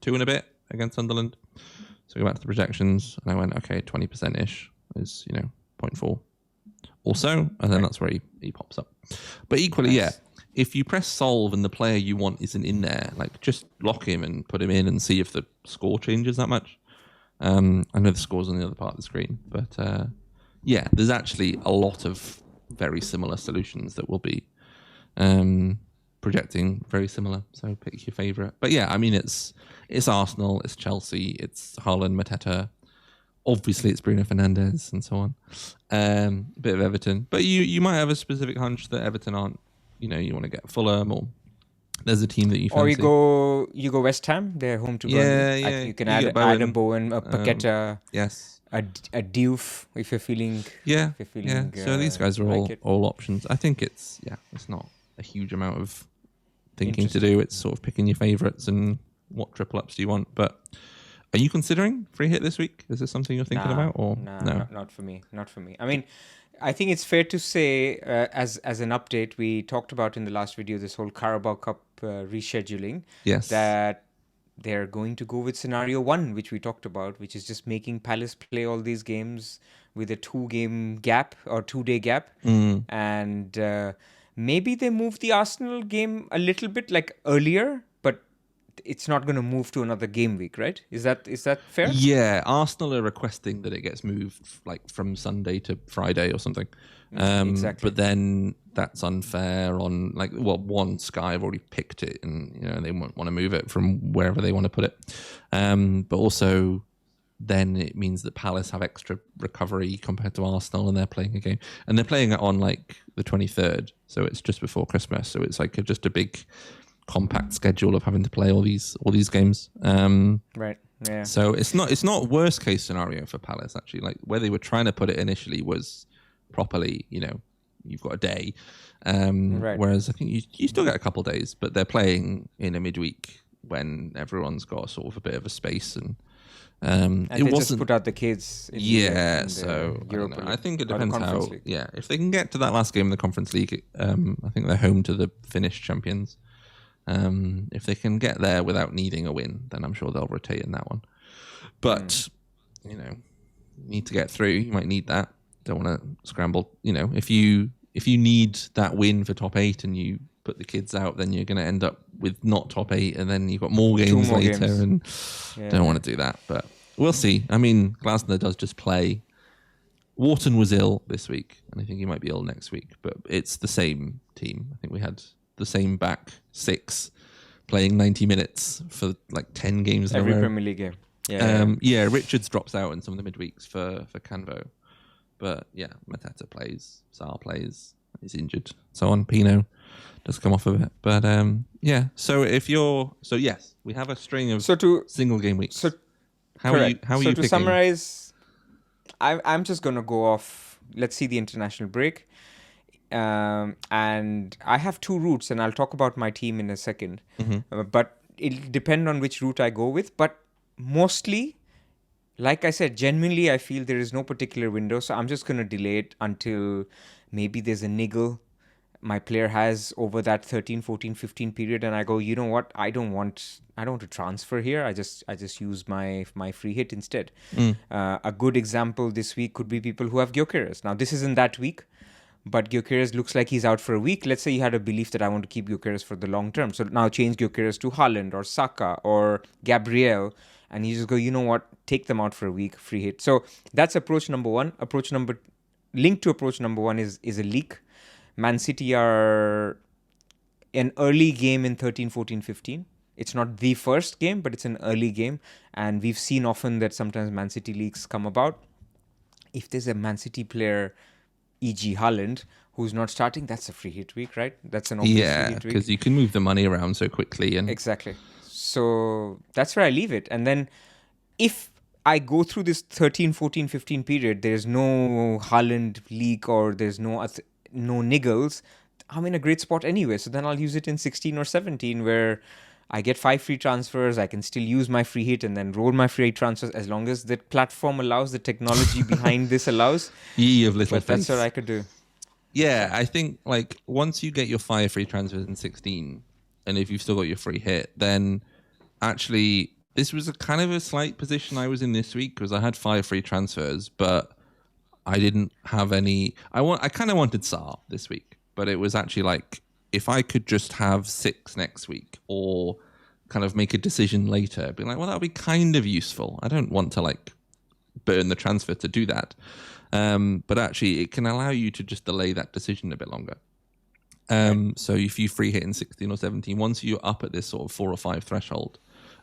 2 and a bit against Sunderland. So we go back to the projections and I went, okay, 20%-ish is, you know, 0.4. Also, and then that's where he pops up. But equally, yeah, if you press solve and the player you want isn't in there, like just lock him and put him in and see if the score changes that much. I know the score's on the other part of the screen, but yeah, there's actually a lot of very similar solutions that will be projecting very similar. So pick your favourite. But yeah, I mean, it's Arsenal, it's Chelsea, it's Haaland, Mateta. Obviously, it's Bruno Fernandes and so on. A bit of Everton. But you might have a specific hunch that Everton aren't, you know, you want to get Fulham or there's a team that you fancy. Or you go West Ham, they're home to Burnley. Yeah. You can add a Bowen, a Paqueta, yes. a Diouf if you're feeling... Yeah, if you're feeling, So these guys are all options. I think it's not a huge amount of thinking to do. It's sort of picking your favourites and what triple ups do you want. But are you considering free hit this week? Is this something you're thinking about? Or no? Not for me. Not for me. I mean, I think it's fair to say, as an update, we talked about in the last video this whole Carabao Cup rescheduling. Yes. That they're going to go with scenario 1, which we talked about, which is just making Palace play all these games with a 2-game gap or 2-day gap. And maybe they move the Arsenal game a little bit like earlier, but it's not going to move to another game week, right? Is that fair? Yeah, Arsenal are requesting that it gets moved like from Sunday to Friday or something. Exactly. But then that's unfair on one Sky have already picked it, and you know they want to move it from wherever they want to put it. But also then it means that Palace have extra recovery compared to Arsenal, and they're playing a game, and they're playing it on like the 23rd, so it's just before Christmas, so it's like just a big compact schedule of having to play all these games. Right. Yeah. So it's not worst case scenario for Palace actually. Like where they were trying to put it initially was properly, you know, you've got a day. Right. Whereas I think you still get a couple of days, but they're playing in a midweek when everyone's got sort of a bit of a space and they just put out the kids. So I think it depends how. League. Yeah, if they can get to that last game in the Conference League, I think they're home to the Finnish champions. If they can get there without needing a win, then I'm sure they'll rotate in that one. But you know, need to get through. You might need that. Don't want to scramble. You know, if you need that win for top 8 and you put the kids out, then you're going to end up with not top 8, and then you've got more games later, and don't want to do that. But we'll see. I mean, Glasner does just play. Wharton was ill this week, and I think he might be ill next week. But it's the same team. I think we had the same back 6 playing 90 minutes for like 10 games every in a row. Premier League game. Yeah, Richards drops out in some of the midweeks for Canvo. But yeah, Mateta plays, Sarr plays, he's injured, so on. Pino does come off of it. But yeah, so yes, we have a string of single game weeks. So how are you to picking? Summarize, I'm just gonna go off. Let's see the international break. And I have 2 routes, and I'll talk about my team in a second. But it'll depend on which route I go with. But mostly, like I said, genuinely, I feel there is no particular window. So I'm just going to delay it until maybe there's a niggle my player has over that 13, 14, 15 period. And I go, you know what? I don't want to transfer here. I just use my free hit instead. A good example this week could be people who have Gyökeres. Now, this isn't that week, but Gyökeres looks like he's out for a week. Let's say you had a belief that I want to keep Gyökeres for the long term. So now change Gyökeres to Haaland or Saka or Gabriel, and you just go, you know what, take them out for a week, free hit. So that's approach number one. Linked to approach number one is a leak. Man City are an early game in 13, 14, 15. It's not the first game, but it's an early game. And we've seen often that sometimes Man City leaks come about. If there's a Man City player, e.g. Haaland, who's not starting, that's a free hit week, right? That's an obvious free hit week. because you can move the money around so quickly. And Exactly. So that's where I leave it. And then if I go through this 13, 14, 15 period, there's no Haaland leak or there's no niggles, I'm in a great spot anyway. So then I'll use it in 16 or 17 where I get 5 free transfers. I can still use my free hit and then roll my free transfers as long as the platform allows, the technology behind this allows. ye of little But that's faith. what I could do. Yeah, I think like once you get your 5 free transfers in 16, and if you've still got your free hit, then actually this was a kind of a slight position I was in this week because I had 5 free transfers, but I didn't have any. I kind of wanted Saar this week, but it was actually like if I could just have 6 next week or kind of make a decision later, be like, well, that would be kind of useful. I don't want to like burn the transfer to do that. But actually, it can allow you to just delay that decision a bit longer. So if you free hit in 16 or 17, once you're up at this sort of 4 or 5 threshold,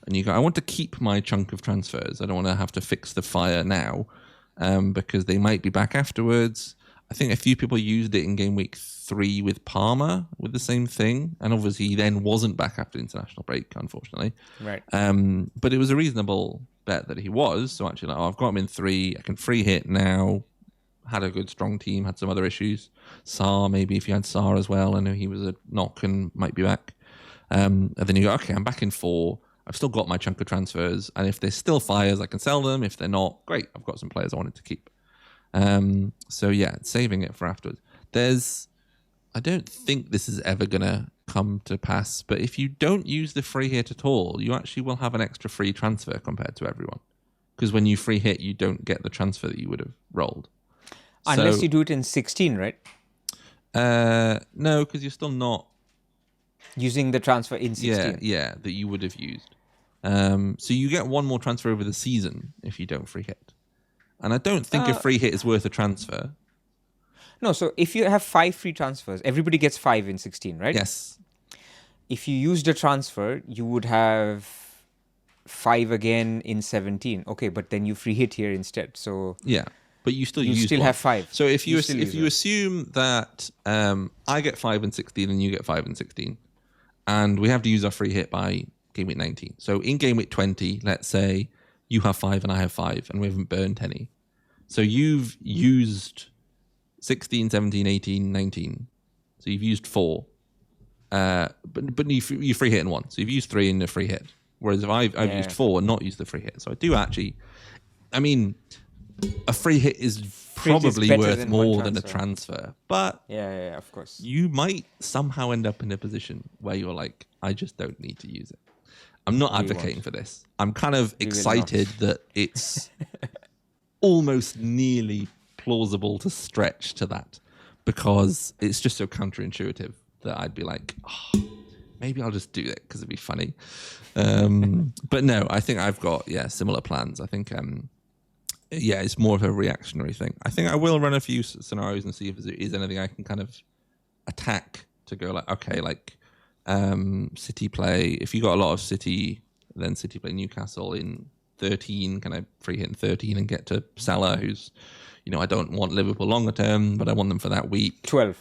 and you go, I want to keep my chunk of transfers. I don't want to have to fix the fire now because they might be back afterwards. I think a few people used it in game week 3 with Palmer with the same thing. And obviously, he then wasn't back after international break, unfortunately. Right. But it was a reasonable bet that he was. So actually, like, I've got him in 3. I can free hit now. Had a good, strong team. Had some other issues. Saar, maybe if you had Saar as well. I know he was a knock and might be back. And then you go, okay, I'm back in 4. I've still got my chunk of transfers. And if there's still fires, I can sell them. If they're not, great. I've got some players I wanted to keep. So yeah, saving it for afterwards. I don't think this is ever going to come to pass, but if you don't use the free hit at all, you actually will have an extra free transfer compared to everyone. Because when you free hit, you don't get the transfer that you would have rolled. Unless you do it in 16, right? No, because you're still not using the transfer in 16. Yeah, that you would have used. So you get one more transfer over the season if you don't free hit. And I don't think a free hit is worth a transfer. No, so if you have 5 free transfers, everybody gets 5 in 16, right? Yes. If you used a transfer, you would have 5 again in 17. Okay, but then you free hit here instead. So yeah, but you still have 5. So if you assume that I get 5 in 16 and you get 5 in 16, and we have to use our free hit by game week 19. So in game week 20, let's say you have 5 and I have 5, and we haven't burnt any. So you've used 16, 17, 18, 19. So you've used 4. But you free hit in 1. So you've used 3 in the free hit. Whereas if I've used 4 and not used the free hit. So I do actually, I mean, a free hit is probably worth more than a transfer. But yeah, of course. You might somehow end up in a position where you're like, I just don't need to use it. I'm not advocating for this. I'm kind of excited that it's almost nearly plausible to stretch to that because it's just so counterintuitive that I'd be like, maybe I'll just do it because it'd be funny. But no, I think I've got similar plans. I think it's more of a reactionary thing. I think I will run a few scenarios and see if there is anything I can kind of attack to go like, okay, like City play. If you got a lot of City, then City play Newcastle in 13. Can I free hit in 13 and get to Salah, who's, I don't want Liverpool longer term, but I want them for that week. 12,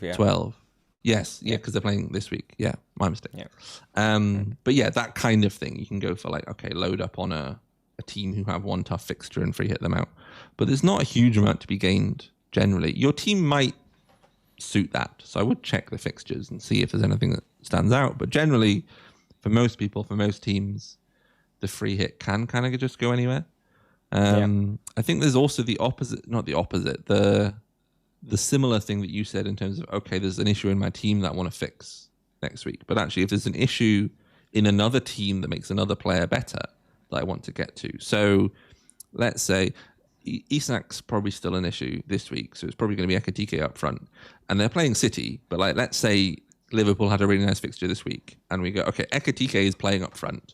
yeah. 12. Yes, because they're playing this week. Yeah, my mistake. Yeah. But yeah, that kind of thing. You can go for like, okay, load up on a team who have one tough fixture and free hit them out. But there's not a huge amount to be gained generally. Your team might suit that. So I would check the fixtures and see if there's anything that stands out. But generally, for most people, for most teams, the free hit can kind of just go anywhere. I think there's also the opposite, not the opposite, the similar thing that you said in terms of, okay, there's an issue in my team that I want to fix next week. But actually, if there's an issue in another team that makes another player better that I want to get to. So let's say Isak's probably still an issue this week. So it's probably going to be Ekitike up front. And they're playing City. But like, let's say Liverpool had a really nice fixture this week. And we go, okay, Ekitike is playing up front.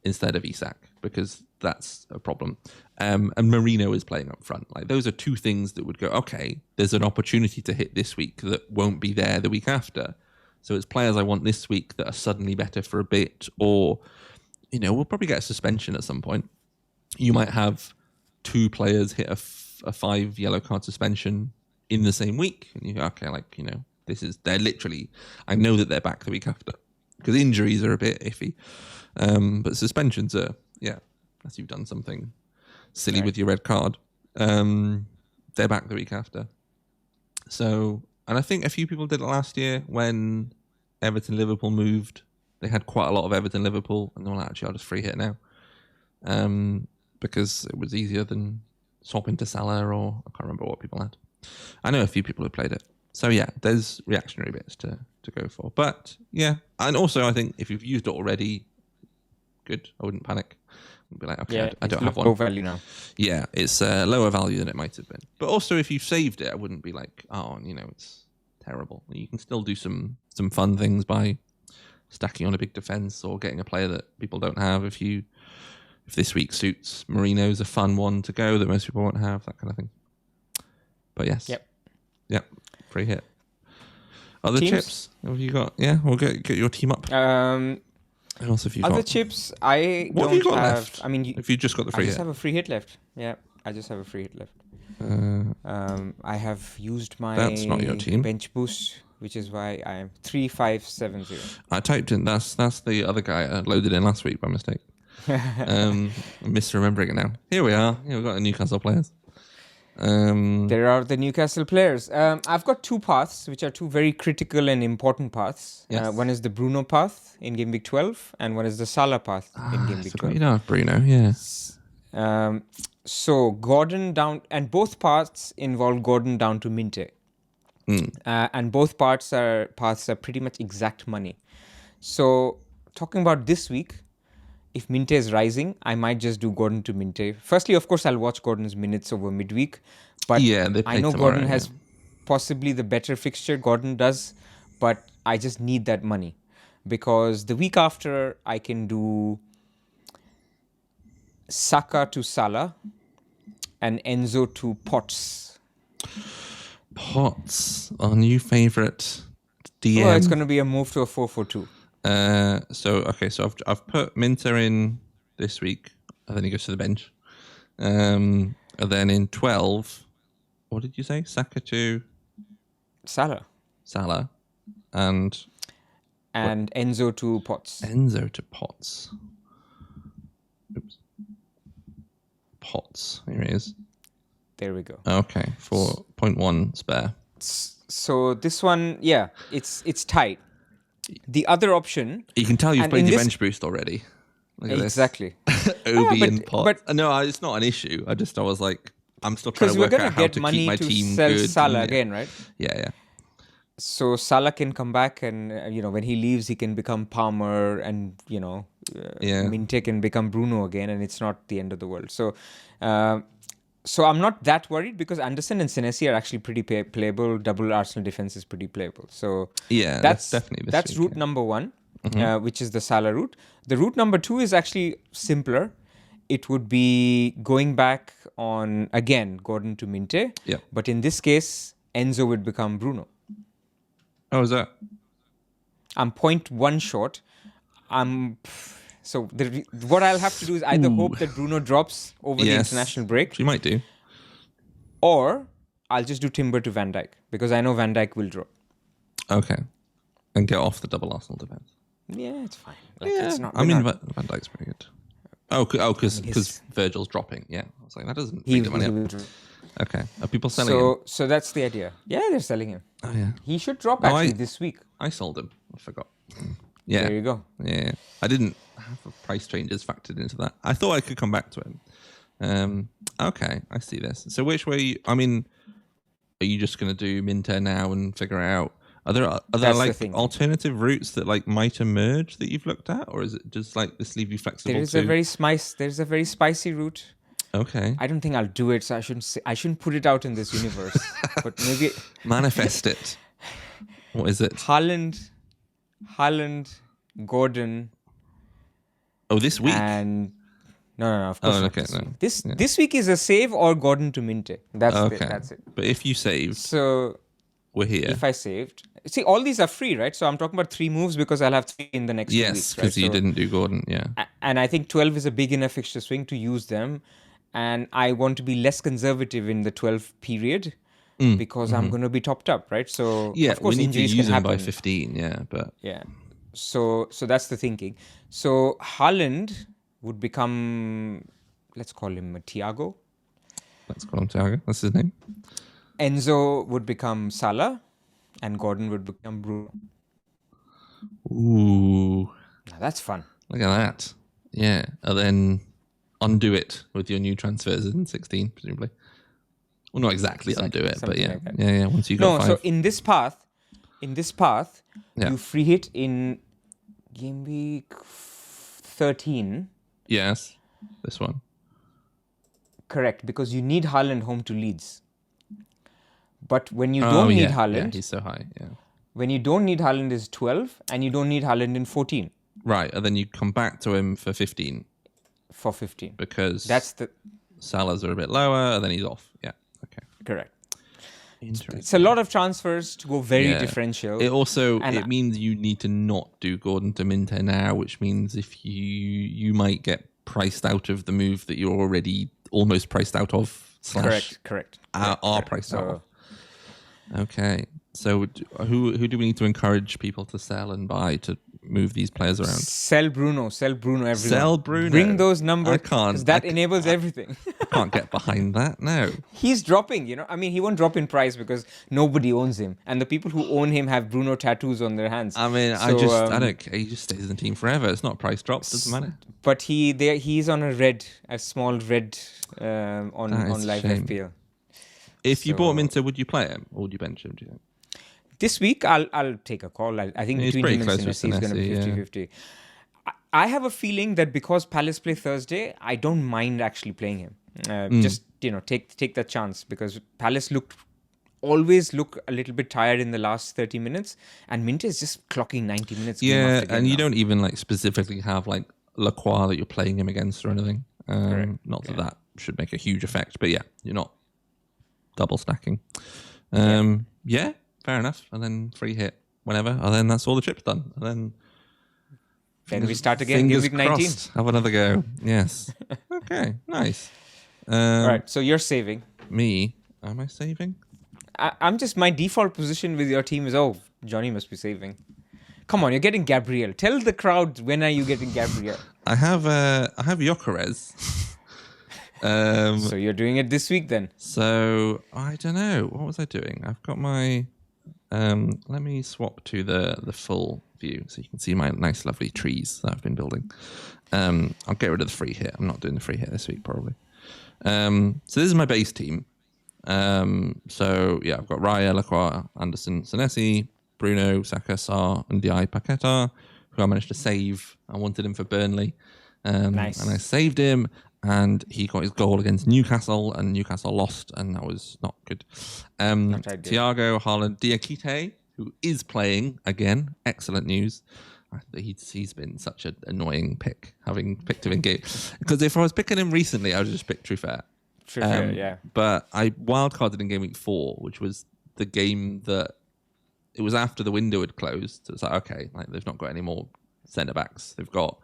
instead of Isak, because that's a problem. And Marino is playing up front. Like, those are two things that would go, okay, there's an opportunity to hit this week that won't be there the week after. So it's players I want this week that are suddenly better for a bit, or, we'll probably get a suspension at some point. You might have two players hit a 5 yellow card suspension in the same week. And you go, okay, they're literally, I know that they're back the week after, because injuries are a bit iffy. But suspensions are, unless you've done something silly with your red card, they're back the week after. So, and I think a few people did it last year when Everton-Liverpool moved. They had quite a lot of Everton-Liverpool, and they were like, actually, I'll just free hit now. Because it was easier than swapping to Salah, or I can't remember what people had. I know a few people who played it. So yeah, there's reactionary bits to go for. But yeah, and also I think if you've used it already, good. I wouldn't panic. I'd be like, okay, I don't have one. Low value now. Yeah, it's lower value than it might have been. But also, if you've saved it, I wouldn't be like, oh, it's terrible. You can still do some fun things by stacking on a big defense or getting a player that people don't have. If this week suits, Marino's a fun one to go that most people won't have, that kind of thing. But yes. Yep. Free hit. Other Teams? chips? What have you got? Yeah, we'll get your team up. And also, if you other got chips, I what don't have you got have. left? I mean, if you just got the free I hit, just have a free hit left. Yeah, I just have a free hit left. I have used my That's not your team. bench boost, which is why I am 3570. I typed in that's the other guy I loaded in last week by mistake. I'm misremembering it now. Here we are. We've got the Newcastle players. There are the Newcastle players. I've got two paths, which are two very critical and important paths. Yes. One is the Bruno path in Gameweek 12, and one is the Salah path in Gameweek 12. You don't have Bruno, yeah. So Gordon down, and both paths involve Gordon down to Minte. And both paths are pretty much exact money. So talking about this week, if Minte is rising, I might just do Gordon to Minte. Firstly, of course, I'll watch Gordon's minutes over midweek. But I know Gordon has possibly the better fixture. Gordon does. But I just need that money. Because the week after, I can do Saka to Salah and Enzo to Potts. Potts, our new favourite DM. Oh, it's going to be a move to a 4-4-2. So I've put Minter in this week, and then he goes to the bench. And then in 12, what did you say? Saka to Salah, and Enzo to Potts. Enzo to Potts. Oops. Potts. Here he is. There we go. Okay, 4.1 spare. So this one, it's tight. The other option... You can tell you've played your bench boost already. Look at exactly. this. Obi and Potts. No, it's not an issue. I was like, I'm still trying to work out how to keep my team sell good. Salah again, right? Yeah. So Salah can come back and, when he leaves, he can become Palmer and, Minte can become Bruno again, and it's not the end of the world. So I'm not that worried because Anderson and Senesi are actually pretty playable. Double Arsenal defense is pretty playable. So yeah, that's definitely that's route number one, which is the Salah route. The route number two is actually simpler. It would be going back on, again, Gordon to Minte. Yeah. But in this case, Enzo would become Bruno. Oh, is that? I'm 0.1 short. So what I'll have to do is either hope that Bruno drops over the international break. She might do. Or I'll just do Timber to Van Dijk because I know Van Dijk will drop. Okay. And get off the double Arsenal defense. Yeah, it's fine. It's not, Van Dijk's pretty good. Because Virgil's dropping. Yeah. I was like, that doesn't bring the money up. Okay. Are people selling him? So that's the idea. Yeah, they're selling him. Oh, yeah. He should drop this week. I sold him. I forgot. Yeah. There you go. Yeah. I didn't have price changes factored into that. I thought I could come back to him. Okay. I see this. So which way... are you just going to do Minter now and figure it out? Are there alternative routes that might emerge that you've looked at? Or is it just this leave you flexible There's a very spicy route. Okay. I don't think I'll do it, so I shouldn't put it out in this universe. But maybe manifest it. What is it? Haaland, Gordon, Oh, this week? And no, of course Oh, not okay, this no. week. This Yeah. this week is a save or Gordon to Minte. Okay. That's it. But if you saved, So we're here. if I saved, see, all these are free, right? So I'm talking about 3 moves because I'll have 3 in the next 2 Yes, weeks, right? because you So didn't do Gordon. Yeah. and I think 12 is a big enough fixture swing to use them, and I want to be less conservative in the 12 period because I'm going to be topped up, right? So Yeah, of we course need to injuries can use him by happen. 15. Yeah, but Yeah. So that's the thinking. So Haaland would become, let's call him Thiago. let's call him Thiago. That's his name. Enzo would become Salah, and Gordon would become Bruno. Ooh, Now that's fun. look at that. Yeah, and then undo it with your new transfers in 16, presumably. Well, not exactly undo it, but Something yeah. like that. Yeah, once you got No, 5. so in this path, Yeah. you free hit in game week 13. Yes, this one. Correct, because you need Haaland home to Leeds. But when you Oh, don't need yeah. Yeah, Haaland, he's so high. Yeah. when you don't need Haaland is 12, and you don't need Haaland in 14 Right, and then you come back to him for 15 for 15. because That's the Salah's are a bit lower, and then he's off. Yeah. Okay. correct. Interesting. It's a lot of transfers to go very Yeah. differential. It also And- it means you need to not do Gordon to Minte now, which means if you might get priced out of the move that you're already almost priced out of. Correct. Are priced out of. Okay. So who do we need to encourage people to sell and buy to move these players around? Sell Bruno, everyone. Sell Bruno. Bring those numbers. I can't. Because that enables everything. I can't get behind that. No. He's dropping, I mean, he won't drop in price because nobody owns him. And the people who own him have Bruno tattoos on their hands. I mean, I don't care. He just stays in the team forever. It's not a price drop. Doesn't matter. But he's on a small red on live shame. FPL. If you bought him into, would you play him or would you bench him? Do you think? This week, I'll take a call. I think He's between pretty him and close with Senesi, he's going to be Senesi, 50-50. I have a feeling that because Palace play Thursday, I don't mind actually playing him. Just, take that chance because Palace always look a little bit tired in the last 30 minutes and Minte is just clocking 90 minutes. Yeah, and you don't even specifically have Lacroix that you're playing him against or anything. Not that should make a huge effect, but yeah, you're not double stacking. Yeah, fair enough. And then free hit whenever, and then that's all the chips done. And then we start again. Fingers Game week 19. crossed. Have another go. Yes. Okay. Nice. All right. So you're saving. Me? Am I saving? I'm just my default position with your team is Jonny must be saving. Come on, you're getting Gabriel. Tell the crowd when are you getting Gabriel? I have Gyökeres. So you're doing it this week then? So I don't know. What was I doing? I've got my. Let me swap to the full view so you can see my nice, lovely trees that I've been building. I'll get rid of the free hit. I'm not doing the free hit this week probably. So this is my base team. So yeah, I've got Raya, Lacroix, Anderson, Senesi, Bruno, Saka, Sarr, and Ndiaye Paqueta, who I managed to save. I wanted him for Burnley. Nice. And I saved him, and he got his goal against Newcastle, and Newcastle lost, and that was not good. Thiago, Haaland, Diakite, who is playing again. Excellent news. He's been such an annoying pick, having picked him in game. Because if I was picking him recently, I would just pick Truffert. Yeah. But I wildcarded in game week 4, which was the game that it was after the window had closed. So it's okay, they've not got any more centre backs. They've got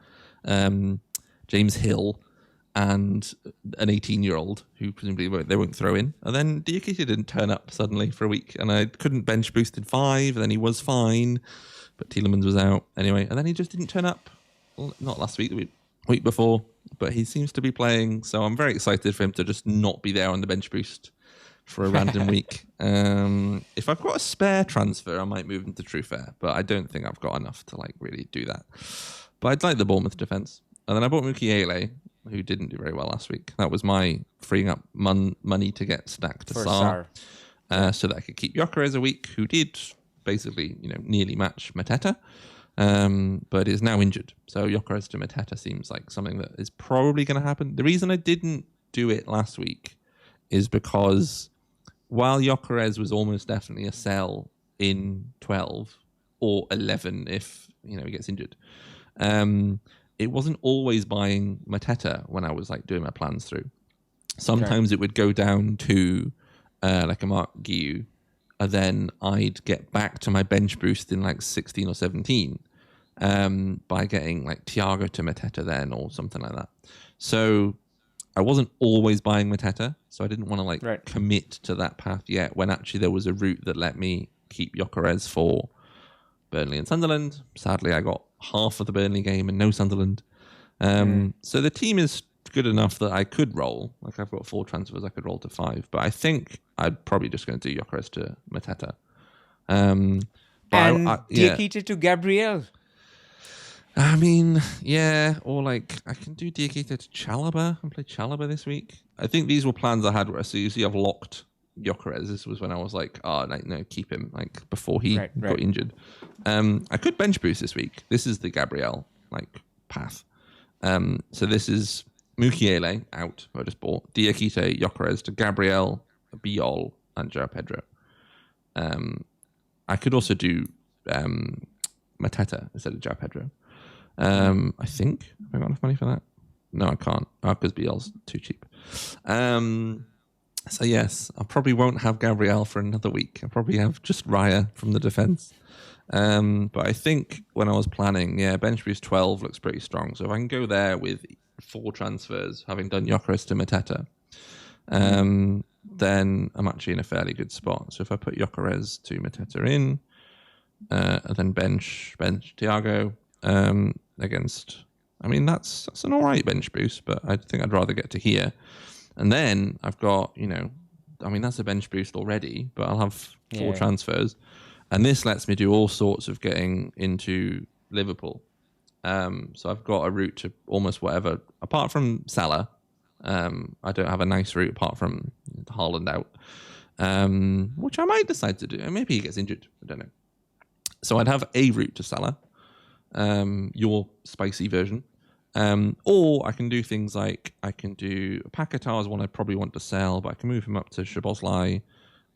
James Hill and an 18-year-old who presumably they won't throw in. And then Diakite didn't turn up suddenly for a week, and I couldn't bench boost in 5. And then he was fine, but Tielemans was out anyway. And then he just didn't turn up. Well, not last week, the week before. But he seems to be playing, so I'm very excited for him to just not be there on the bench boost for a random week. If I've got a spare transfer, I might move him to Truffert, but I don't think I've got enough to really do that. But I'd like the Bournemouth defence. And then I bought Mukiele, who didn't do very well last week. That was my freeing up money to get stacked to Sarr. So that I could keep Gyökeres a week, who did basically, nearly match Mateta. But is now injured. So Gyökeres to Mateta seems like something that is probably going to happen. The reason I didn't do it last week is because while Gyökeres was almost definitely a sell in 12 or 11 if he gets injured, it wasn't always buying Mateta when I was like doing my plans through. Sometimes it would go down to like a Mark Guiu, and then I'd get back to my bench boost in like 16 or 17 by getting like Thiago to Mateta then or something like that. So I wasn't always buying Mateta, so I didn't want to like commit to that path yet when actually there was a route that let me keep Gyökeres for Burnley and Sunderland. Sadly, I got half of the Burnley game and no Sunderland. So the team is good enough that I could roll. Like I've got 4 transfers, I could roll to 5. But I think I'm probably just going to do Gyökeres to Mateta. And Diakite to Gabriel. I mean, yeah, or like I can do Diakite to Chalobah and play Chalobah this week. I think these were plans I had where so you see I've locked Gyökeres. This was when I was like, no, keep him like before he got injured. I could bench boost this week. This is the Gabriel like path. So this is Mukiele out, who I just bought. Diakite, Gyökeres to Gabriel, Biol, and João Pedro. I could also do Mateta instead of João Pedro. I think. Have I got enough money for that? No, I can't. Because Biel's too cheap. So yes, I probably won't have Gabriel for another week. I'll probably have just Raya from the defence. But I think when I was planning, bench boost 12 looks pretty strong. So if I can go there with 4 transfers, having done Gyökeres to Mateta, then I'm actually in a fairly good spot. So if I put Gyökeres to Mateta in, and then bench Thiago against, I mean, that's an all right bench boost, but I think I'd rather get to here. And then I've got, that's a bench boost already, but I'll have 4 transfers. And this lets me do all sorts of getting into Liverpool. So I've got a route to almost whatever, apart from Salah. I don't have a nice route apart from Haaland out, which I might decide to do. Maybe he gets injured. I don't know. So I'd have a route to Salah, your spicy version. Or I can do things like I can do Paquetá is one I probably want to sell, but I can move him up to Szoboszlai.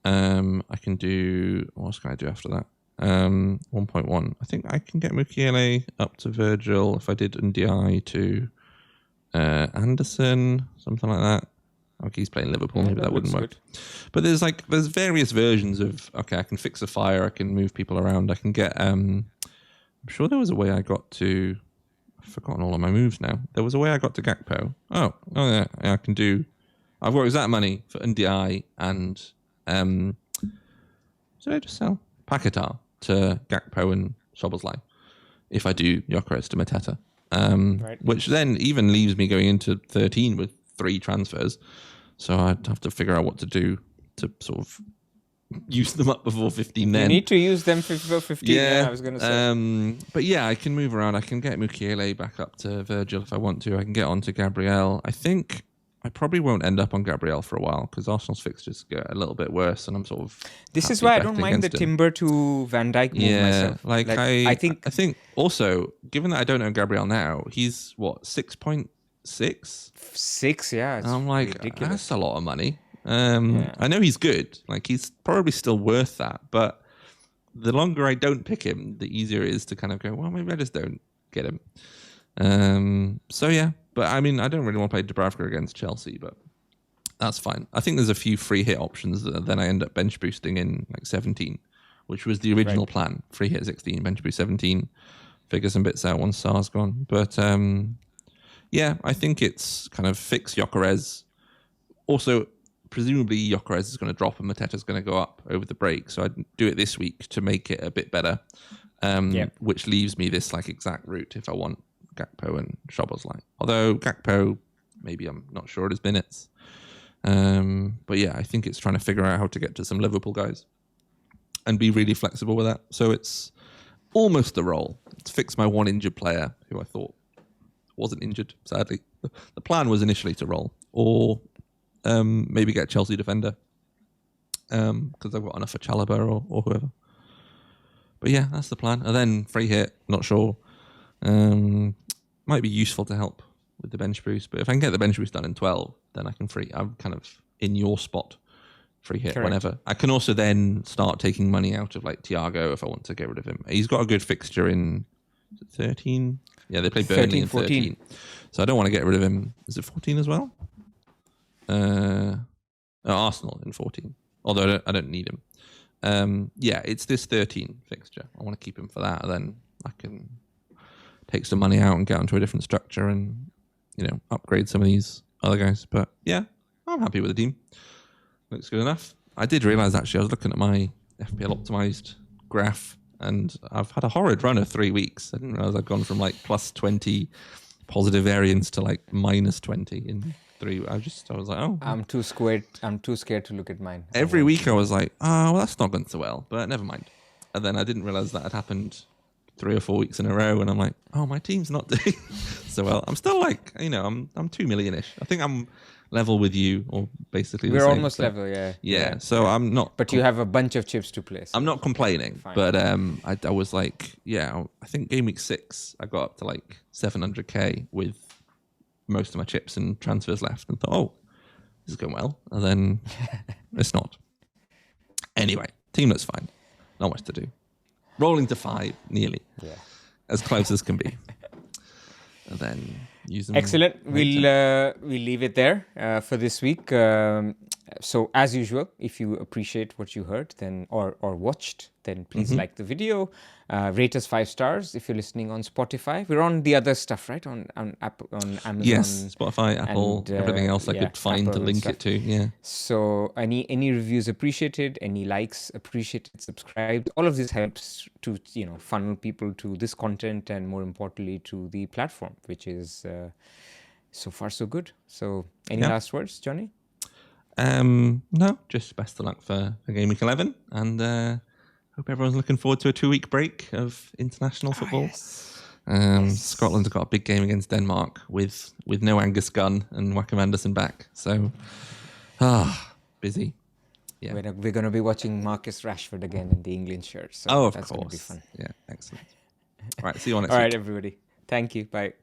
I can do, what else can I do after that? 1.1. I think I can get Mukiele up to Virgil if I did Ndiaye to Anderson, something like that. Okay, he's playing Liverpool, maybe that wouldn't work. But there's various versions of, I can fix a fire, I can move people around, I can get, I'm sure there was a way I got to, I've forgotten all of my moves now. There was a way I got to Gakpo. Oh yeah, I can do, I've got exact money for Ndiaye and, did I just sell? Paquetá to Gakpo and Szoboszlai if I do Gyökeres to Mateta. Which then even leaves me going into 13 with 3 transfers. So I'd have to figure out what to do to sort of use them up before 15 then. You need to use them before 15, yeah I was going to say. But yeah, I can move around. I can get Mukiele back up to Virgil if I want to. I can get on to Gabriel. I think I probably won't end up on Gabriel for a while because Arsenal's fixtures get a little bit worse and I'm sort of... This is why I don't mind the Timber to Van Dijk move myself. I think also, given that I don't know Gabriel now, he's what, 6.6? 6, yeah. I'm like, ridiculous. That's a lot of money. I know he's good. Like, he's probably still worth that. But the longer I don't pick him, the easier it is to kind of go, well, maybe I just don't get him. So, yeah. But, I mean, I don't really want to play Dubravka against Chelsea, but that's fine. I think there's a few free hit options that then I end up bench boosting in, like, 17, which was the original plan. Free hit 16, bench boost 17. Figure some bits out once Sar's gone. But, yeah, I think it's kind of fix Gyökeres. Also, presumably Gyökeres is going to drop and Mateta's going to go up over the break. So I'd do it this week to make it a bit better, which leaves me this like exact route if I want Gakpo and Szoboszlai. Although Gakpo, maybe I'm not sure at his minutes. But yeah, I think it's trying to figure out how to get to some Liverpool guys and be really flexible with that. So it's almost a roll. It's fix my one injured player who I thought wasn't injured, sadly. The plan was initially to roll or maybe get a Chelsea defender because I've got enough for Chalobah or whoever. But yeah, that's the plan. And then free hit, not sure. Might be useful to help with the bench boost, but if I can get the bench boost done in 12, then I can I'm kind of in your spot, free hit. Correct. Whenever. I can also then start taking money out of like Thiago if I want to get rid of him. He's got a good fixture in 13. Yeah, they play Burnley 13, in 14. 13. So I don't want to get rid of him. Is it 14 as well? Arsenal in 14. Although I don't need him. Yeah, it's this 13 fixture. I want to keep him for that. And then I can take some money out and get onto a different structure and, upgrade some of these other guys. But yeah, I'm happy with the team. Looks good enough. I did realise, actually, I was looking at my FPL optimised graph, and I've had a horrid run of 3 weeks. I didn't realise I'd gone from like plus 20 positive variance to like minus 20 in 3. I was like, oh. I'm too scared to look at mine. Every week I was like, oh, well, that's not going so well, but never mind. And then I didn't realise that had happened 3 or 4 weeks in a row, and I'm like, oh, my team's not doing so well. I'm still like, I'm 2 million-ish. I think I'm level with you, or basically we're the same, almost so. level, yeah. Yeah, so I'm not. But you have a bunch of chips to play. So I'm not complaining, fine. but I was like, yeah, I think Gameweek 6, I got up to like 700k with most of my chips and transfers left, and thought, oh, this is going well, and then it's not. Anyway, team looks fine. Not much to do. Rolling to 5, nearly. Yeah. As close as can be. And then use them. Excellent. We'll leave it there for this week. So as usual, if you appreciate what you heard, then or watched, then please like the video. Rate us 5 stars if you're listening on Spotify. We're on the other stuff, right? On Amazon. Yes, Spotify, Apple, and, everything else I could find Apple to link it to. Yeah. So any reviews appreciated, any likes appreciated, subscribe. All of this helps to funnel people to this content, and more importantly to the platform, which is so far so good. So any last words, Johnny? No, just best of luck for Game Week 11, and hope everyone's looking forward to a 2-week break of international football. Yes. Scotland's got a big game against Denmark with no Angus Gunn and Wacom Anderson back, so busy. Yeah, We're going to be watching Marcus Rashford again in the England shirt. So of that's course. Going to be fun. Yeah, excellent. All right, see you on next week. All right, everybody. Thank you. Bye.